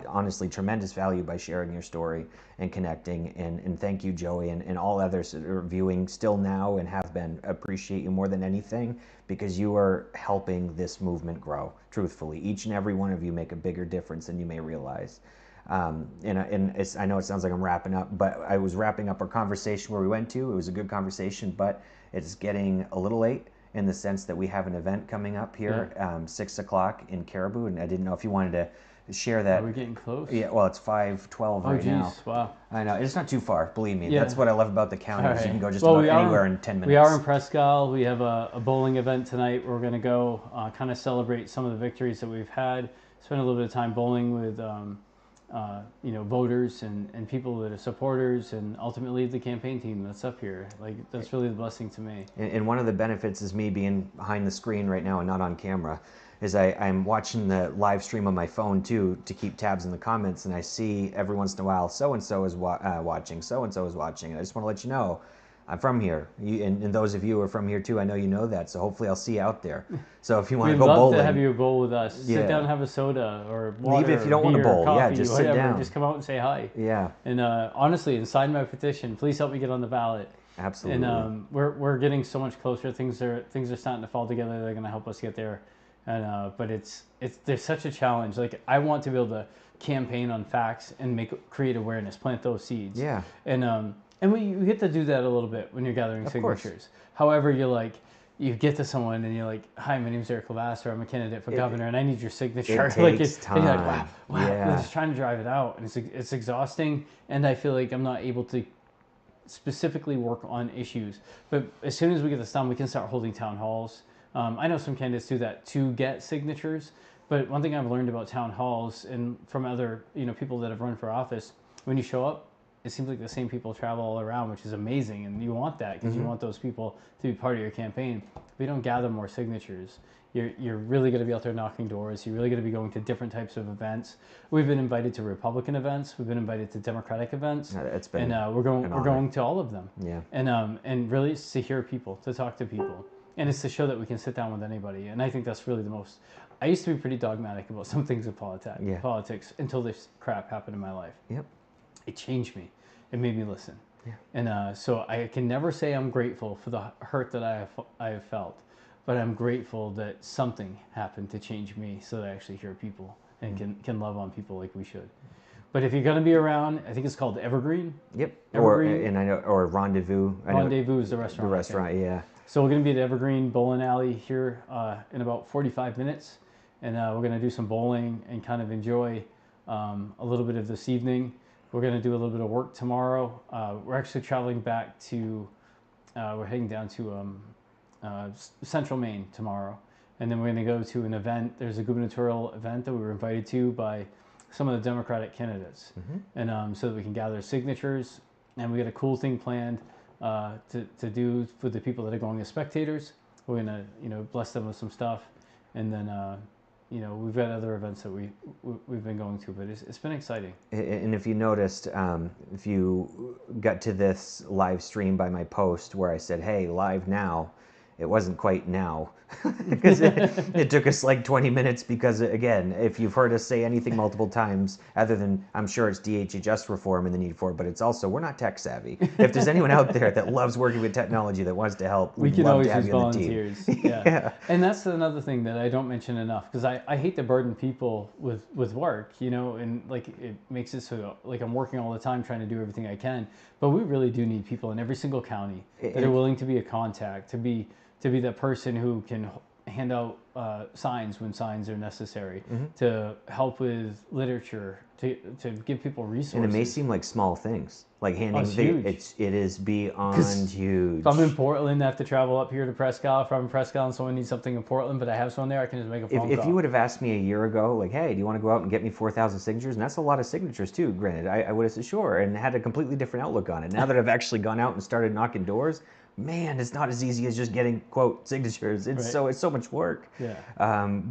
honestly, tremendous value by sharing your story and connecting. And thank you, Joey, and all others that are viewing still now and have been. Appreciate you more than anything, because you are helping this movement grow, truthfully. Each and every one of you make a bigger difference than you may realize. I know it sounds like I'm wrapping up, but I was wrapping up our conversation where we went to. It was a good conversation, but it's getting a little late in the sense that we have an event coming up here, 6 o'clock in Caribou, and I didn't know if you wanted to share that. Are we getting close? Yeah, well, it's 5:12 right now. Oh, wow. I know, it's not too far, believe me. That's what I love about the county, is you can go just about anywhere in 10 minutes. We are in Presque Isle. We have a bowling event tonight. We're going to go kind of celebrate some of the victories that we've had, spend a little bit of time bowling with voters and people that are supporters, and ultimately the campaign team that's up here. Like, that's really the blessing to me. And one of the benefits is me being behind the screen right now and not on camera, is I'm watching the live stream on my phone too, to keep tabs in the comments, and I see every once in a while so-and-so is watching, so-and-so is watching, and I just want to let you know I'm from here. And those of you who are from here too, I know you know that, so hopefully I'll see you out there. So if you want to go bowling. We'd love to have you bowl with us. Sit down and have a soda or water, even if you don't want to bowl, coffee, just whatever. sit down. Just come out and say hi. Yeah. And honestly, and sign my petition. Please help me get on the ballot. Absolutely. And we're getting so much closer. Things are starting to fall together. They're going to help us get there. And but there's such a challenge. Like, I want to be able to campaign on facts and create awareness, plant those seeds. Yeah. And you get to do that a little bit when you're gathering signatures. However, you get to someone and you're like, hi, my name's Derek Levasseur. I'm a candidate for governor, and I need your signature. It takes time. And you're like, wow. Yeah. I'm just trying to drive it out, and it's exhausting. And I feel like I'm not able to specifically work on issues. But as soon as we get this done, we can start holding town halls. I know some candidates do that to get signatures. But one thing I've learned about town halls and from other people that have run for office, when you show up, it seems like the same people travel all around, which is amazing, and you want that because you want those people to be part of your campaign. If we don't gather more signatures, you're really going to be out there knocking doors. You're really going to be going to different types of events. We've been invited to Republican events. We've been invited to Democratic events. It's been we're going to all of them. Yeah. And really it's to hear people, to talk to people, and it's to show that we can sit down with anybody. And I think that's really the most. I used to be pretty dogmatic about some things of politics until this crap happened in my life. Yep. It changed me. It made me listen. Yeah. And so I can never say I'm grateful for the hurt that I have felt, but I'm grateful that something happened to change me so that I actually hear people and can love on people like we should. But if you're going to be around, I think it's called Evergreen. Yep. Evergreen. And I know, or Rendezvous. Rendezvous is the restaurant. The restaurant, yeah. So we're going to be at Evergreen Bowling Alley here in about 45 minutes. And we're going to do some bowling and kind of enjoy a little bit of this evening. We're going to do a little bit of work tomorrow. We're actually traveling back to, we're heading down to Central Maine tomorrow. And then we're going to go to an event. There's a gubernatorial event that we were invited to by some of the Democratic candidates. And so that we can gather signatures. And we got a cool thing planned to do for the people that are going as spectators. We're going to, bless them with some stuff. And then, we've got other events that we've been going to, but it's been exciting. And if you noticed, if you got to this live stream by my post where I said, hey, live now, it wasn't quite now because it took us like 20 minutes because, again, if you've heard us say anything multiple times, other than I'm sure it's DHHS reform and the need for it, but it's also we're not tech savvy. If there's anyone out there that loves working with technology that wants to help, we we'd can love always to have use you on the volunteers. team. Yeah. And that's another thing that I don't mention enough because I hate to burden people with work, and like it makes it so like I'm working all the time trying to do everything I can, but we really do need people in every single county that are willing to be a contact, to be that person who can hand out signs when signs are necessary, to help with literature, to give people resources. And it may seem like small things, like handing it is beyond huge. If I'm in Portland, I have to travel up here to Presque Isle. If I'm in Presque Isle and someone needs something in Portland, but I have someone there, I can just make a phone call. If you would have asked me a year ago, like, hey, do you want to go out and get me 4,000 signatures? And that's a lot of signatures too, granted. I would have said sure, and had a completely different outlook on it. Now that I've actually gone out and started knocking doors, man, it's not as easy as just getting, quote, signatures. It's so much work. Yeah.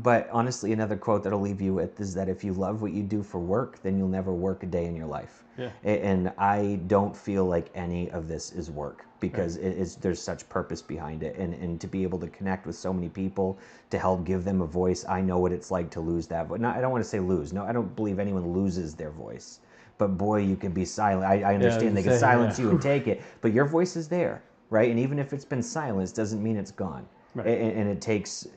But honestly, another quote that I'll leave you with is that if you love what you do for work, then you'll never work a day in your life. Yeah. And I don't feel like any of this is work because there's such purpose behind it. And to be able to connect with so many people, to help give them a voice, I know what it's like to lose that. But I don't want to say lose. No, I don't believe anyone loses their voice. But boy, you can be silent. I understand they can silence you and take it, but your voice is there. Right, and even if it's been silenced, doesn't mean it's gone. Right. And it takes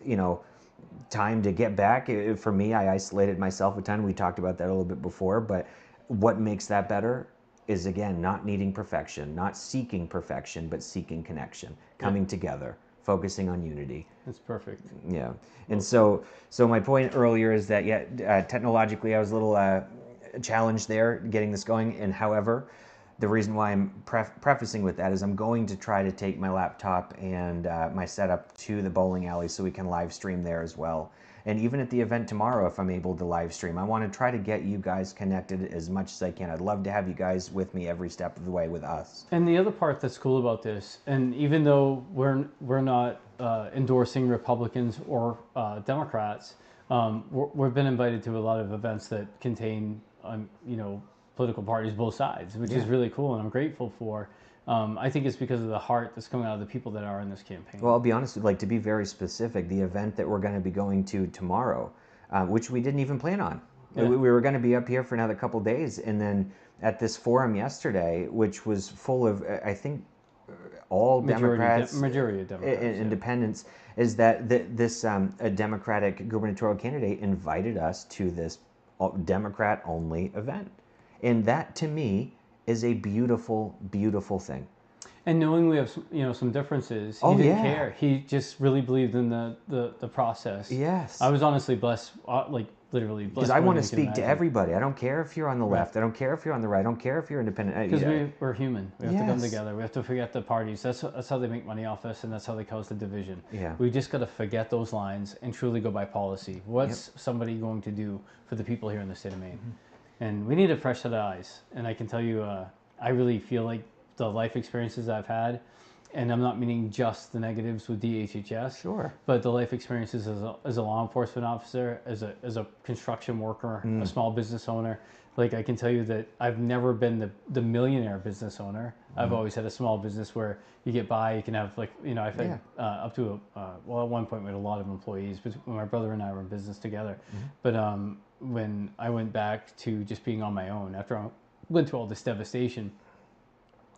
time to get back. For me, I isolated myself a ton. We talked about that a little bit before, but what makes that better is, again, not needing perfection, not seeking perfection, but seeking connection, coming together, focusing on unity. That's perfect. Yeah, and so my point earlier is that technologically I was a little challenged there getting this going, and however. The reason why I'm prefacing with that is I'm going to try to take my laptop and my setup to the bowling alley so we can live stream there as well. And even at the event tomorrow, if I'm able to live stream, I want to try to get you guys connected as much as I can. I'd love to have you guys with me every step of the way with us. And the other part that's cool about this, and even though we're not endorsing Republicans or Democrats, we've been invited to a lot of events that contain, political parties, both sides, which is really cool, and I'm grateful for. I think it's because of the heart that's coming out of the people that are in this campaign. Well, I'll be honest, to be very specific, the event that we're going to be going to tomorrow, which we didn't even plan on. Yeah. We were going to be up here for another couple days, and then at this forum yesterday, which was full of, I think, all Democrats, majority of Democrats, independents, is that this a Democratic gubernatorial candidate invited us to this Democrat-only event. And that, to me, is a beautiful, beautiful thing. And knowing we have some differences, he didn't care. He just really believed in the process. Yes. I was honestly blessed, literally blessed. Because I want to speak to everybody. I don't care if you're on the left. I don't care if you're on the right. I don't care if you're independent. Because we're human. We have to come together. We have to forget the parties. That's how they make money off us, and that's how they cause the division. Yeah. We just got to forget those lines and truly go by policy. What's somebody going to do for the people here in the state of Maine? Mm-hmm. And we need a fresh set of eyes. And I can tell you, I really feel like the life experiences I've had, and I'm not meaning just the negatives with DHHS, sure, but the life experiences as a law enforcement officer, as a construction worker, a small business owner. Like, I can tell you that I've never been the millionaire business owner. I've always had a small business where you get by, you can have I've had up to at one point we had a lot of employees, but when my brother and I were in business together. But when I went back to just being on my own, after I went through all this devastation,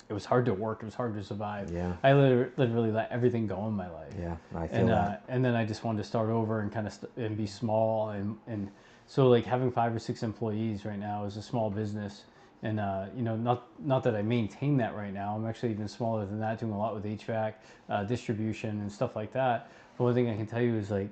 it was hard to work. It was hard to survive. Yeah. I literally let everything go in my life. Yeah, I feel that. And then I just wanted to start over and and be small and So like having 5 or 6 employees right now is a small business, and not that I maintain that right now. I'm actually even smaller than that, doing a lot with HVAC, distribution, and stuff like that. But one thing I can tell you is like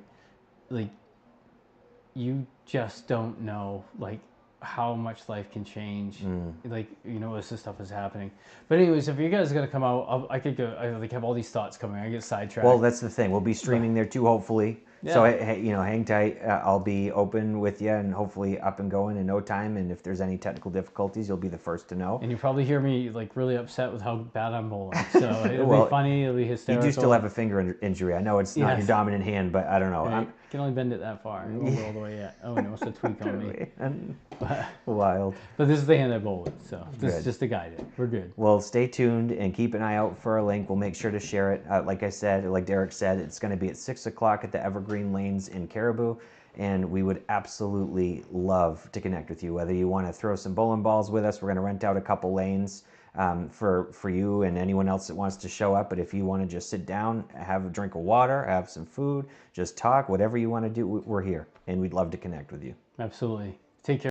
you just don't know like how much life can change, like as this stuff is happening. But anyways, if you guys are gonna come out, I could go. I like have all these thoughts coming. I get sidetracked. Well, that's the thing. We'll be streaming there too, hopefully. So, Yeah. hang tight. I'll be open with you and hopefully up and going in no time. And if there's any technical difficulties, you'll be the first to know. And you probably hear me like really upset with how bad I'm bowling. So it'll Well, be funny. It'll be You hysterical. do still have a finger injury. I know it's not your Yes. dominant hand, but I don't know. Right. Can only bend it that far. I won't go all the way yet. Oh no, it's a tweak on me. Wild. But this is the hand I bowl with, so this Good. is just to guide it. We're good. Well, stay tuned and keep an eye out for our link. We'll make sure to share it. Like I said, like Derek said, it's going to be at 6 o'clock at the Evergreen Lanes in Caribou. And we would absolutely love to connect with you. Whether you want to throw some bowling balls with us, we're going to rent out a couple lanes for you and anyone else that wants to show up. But if you want to just sit down, have a drink of water, have some food, just talk, whatever you want to do, we're here. And we'd love to connect with you. Absolutely. Take care.